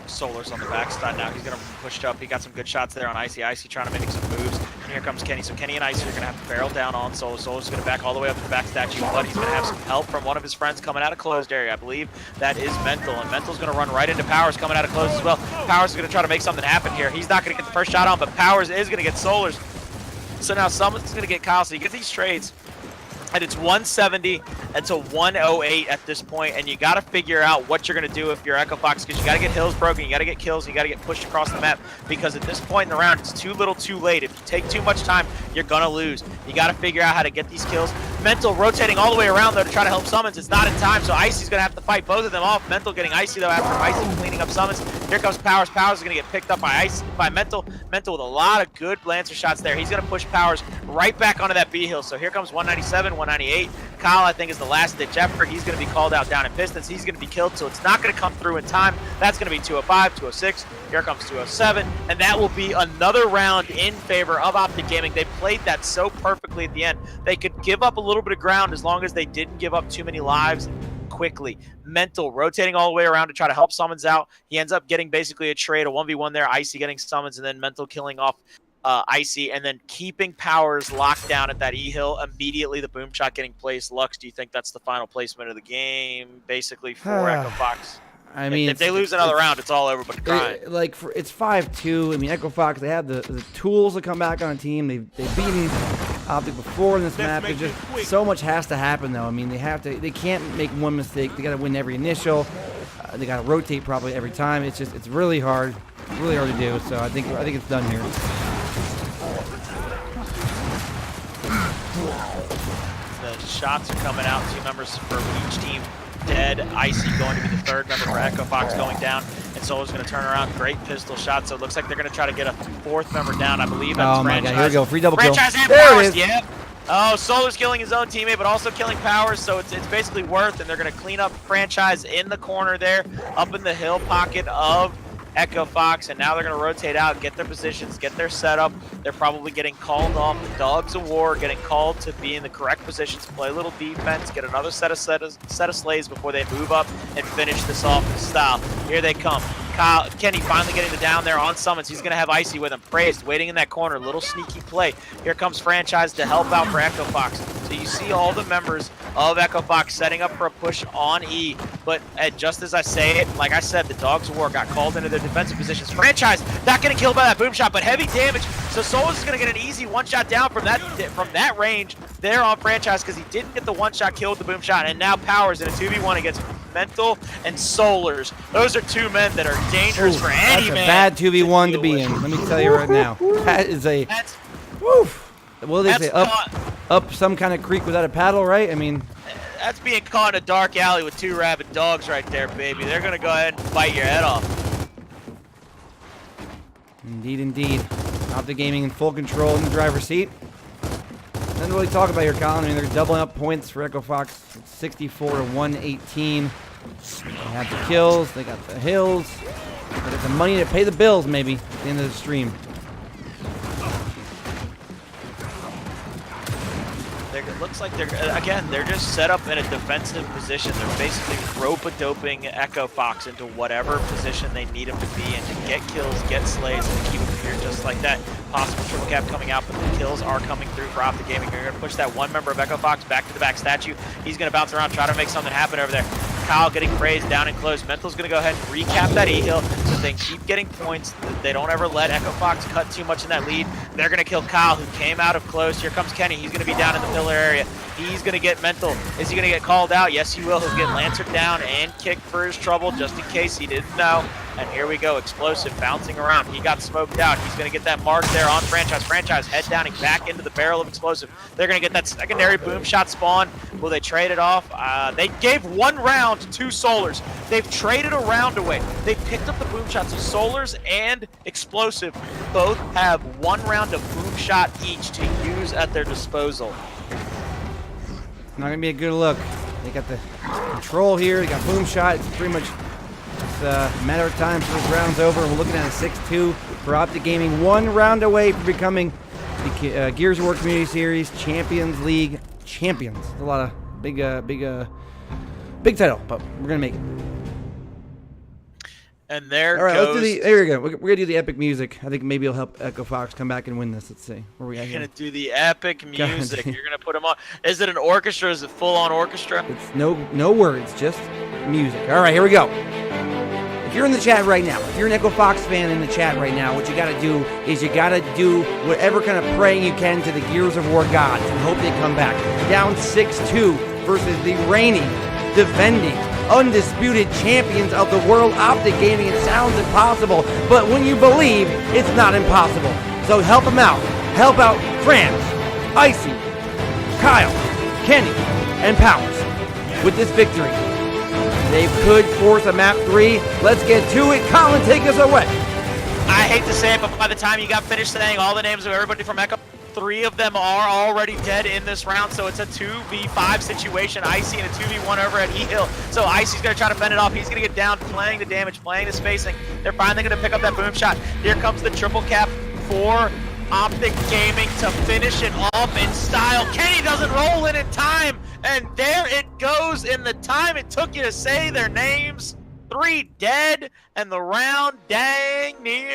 [SPEAKER 1] Solar's on the backside now. He's going to push up. He got some good shots there on Icy. Icy trying to make some moves. And here comes Kenny. So Kenny and Icy are going to have to barrel down on Solar. Solar's going to back all the way up to the back statue, but he's going to have some help from one of his friends coming out of closed area. I believe that is Mental, and Mental's going to run right into Powers coming out of closed as well. Powers is going to try to make something happen here. He's not going to get the first shot on, but Powers is going to get Solar's. So now someone's going to get Kyle. So you get these trades. And it's 170 and to 108 at this point, and you got to figure out what you're going to do if you're Echo Fox, because you got to get hills broken, you got to get kills, you got to get pushed across the map, because at this point in the round, it's too little too late. If you take too much time, you're going to lose. You got to figure out how to get these kills. Mental rotating all the way around, though, to try to help Summons. It's not in time, so Icy's going to have to fight both of them off. Mental getting Icy, though, after Icy cleaning up Summons. Here comes Powers. Powers is going to get picked up by Icy, by Mental. Mental with a lot of good Lancer shots there. He's going to push Powers right back onto that B hill. So here comes 197, 198. Kyle, I think, is the last-ditch effort. He's going to be called out down in Pistons. He's going to be killed, so it's not going to come through in time. That's going to be 205, 206. Here comes 207, and that will be another round in favor of Optic Gaming. They played that so perfectly at the end. They could give up a little bit of ground as long as they didn't give up too many lives quickly. Mental rotating all the way around to try to help Summons out. He ends up getting basically a trade, a 1v1 there. Icy getting Summons, and then Mental killing off Icy, and then keeping Powers locked down at that E-Hill. Immediately the boom shot getting placed. Lux, do you think that's the final placement of the game, basically, for Echo Fox?
[SPEAKER 2] I mean,
[SPEAKER 1] if they lose another round, it's all over, but crying.
[SPEAKER 2] It's 5-2. I mean, Echo Fox, they have the tools to come back on a team. They've beaten Optic before in this map. There's just so much has to happen, though. I mean, they can't make one mistake. They got to win every initial. They got to rotate probably every time. It's really hard. It's really hard to do. So I think it's done here.
[SPEAKER 1] The shots are coming out. 2 members for each team dead. Icy going to be the 3rd member for Echo Fox going down. And Solar's going to turn around. Great pistol shot. So it looks like they're going to try to get a 4th member down. I believe that's
[SPEAKER 2] Oh my
[SPEAKER 1] Franchise.
[SPEAKER 2] God, here we go. Free double kill.
[SPEAKER 1] Franchise and
[SPEAKER 2] There
[SPEAKER 1] Powers.
[SPEAKER 2] it is.
[SPEAKER 1] Yep. Oh, Solar's killing his own teammate, but also killing Powers. So it's basically Worth, and they're going to clean up Franchise in the corner there, up in the hill pocket of Echo Fox, and now they're going to rotate out, get their positions, get their setup. They're probably getting called off. The Dogs of War getting called to be in the correct positions, play a little defense, get another set of slays before they move up and finish this off in style. Here they come. Kenny finally getting the down there on Summons. He's going to have Icy with him. Praised, waiting in that corner. Little sneaky play. Here comes Franchise to help out for Echo Fox. So you see all the members of Echo Fox setting up for a push on E. But just as I say it, like I said, the Dogs of War got called into their defensive positions. Franchise not getting killed by that boom shot, but heavy damage. So Solus is going to get an easy one-shot down from that range there on Franchise, because he didn't get the one-shot kill with the boom shot. And now Powers in a 2v1 against Mental and Solars. Those are 2 men that are dangerous for any man.
[SPEAKER 2] That's a bad 2v1 to be in. Let me tell you right now. That is a. What do they say? Up some kind of creek without a paddle, right? I mean,
[SPEAKER 1] that's being caught in a dark alley with 2 rabid dogs right there, baby. They're gonna go ahead and bite your head off.
[SPEAKER 2] Indeed. Optic Gaming in full control in the driver's seat. Nothing to really talk about here, Colin. I mean, they're doubling up points for Echo Fox. It's 64 to 118. They have the kills. They got the hills. They got the money to pay the bills, maybe, at the end of the stream.
[SPEAKER 1] It looks like they're just set up in a defensive position. They're basically rope-a-doping Echo Fox into whatever position they need him to be in to get kills, get slays, and keep him here just like that. Possible triple cap coming out, but the kills are coming through for Optic Gaming. They're going to push that 1 member of Echo Fox back to the back statue. He's going to bounce around, try to make something happen over there. Kyle getting praised down and close. Mental's going to go ahead and recap that E-Hill so they keep getting points. They don't ever let Echo Fox cut too much in that lead. They're going to kill Kyle, who came out of close. Here comes Kenny. He's going to be down in the pillar area. He's going to get Mental. Is he going to get called out? Yes, he will. He'll get Lancer down and kicked for his trouble, just in case he didn't know. And here we go. Explosive bouncing around. He got smoked out. He's going to get that mark there on Franchise. Franchise head down and back into the barrel of Explosive. They're going to get that secondary boom shot spawn. Will they trade it off? They gave 1 round to Solars. They've traded a round away. They picked up the boom shots. So Solars and Explosive both have 1 round of boom shot each to use at their disposal.
[SPEAKER 2] Not going to be a good look. They got the control here. They got boom shot. It's pretty much a matter of time till this round's over. We're looking at a 6-2 for Optic Gaming. 1 round away from becoming the Gears of War Community Series Champions League champions. It's a lot of big title, but we're gonna make it.
[SPEAKER 1] And there
[SPEAKER 2] All right,
[SPEAKER 1] goes.
[SPEAKER 2] there we go. We're gonna do the epic music. I think maybe it'll help Echo Fox come back and win this. Let's see where we at
[SPEAKER 1] You're
[SPEAKER 2] here.
[SPEAKER 1] gonna do the epic music.
[SPEAKER 2] God.
[SPEAKER 1] You're gonna put them on. Is it an orchestra? Is it full-on orchestra?
[SPEAKER 2] It's no words, just music. All right, here we go. If you're in the chat right now, if you're an Echo Fox fan in the chat right now, what you got to do is you got to do whatever kind of praying you can to the Gears of War gods and hope they come back. Down 6-2 versus the reigning, defending, undisputed champions of the world, Optic Gaming. It sounds impossible, but when you believe, it's not impossible. So help them out. Help out Franz, Icy, Kyle, Kenny, and Powers with this victory. They could force a map 3. Let's get to it. Colin, take us away.
[SPEAKER 1] I hate to say it, but by the time you got finished saying all the names of everybody from Echo, 3 of them are already dead in this round, so it's a 2v5 situation. Icy and a 2v1 over at E-Hill. So Icy's going to try to fend it off. He's going to get down, playing the damage, playing the spacing. They're finally going to pick up that boom shot. Here comes the triple cap for Optic Gaming to finish it off in style. Kenny doesn't roll in time, and there it goes in the time it took you to say their names. 3 dead, and the round dang near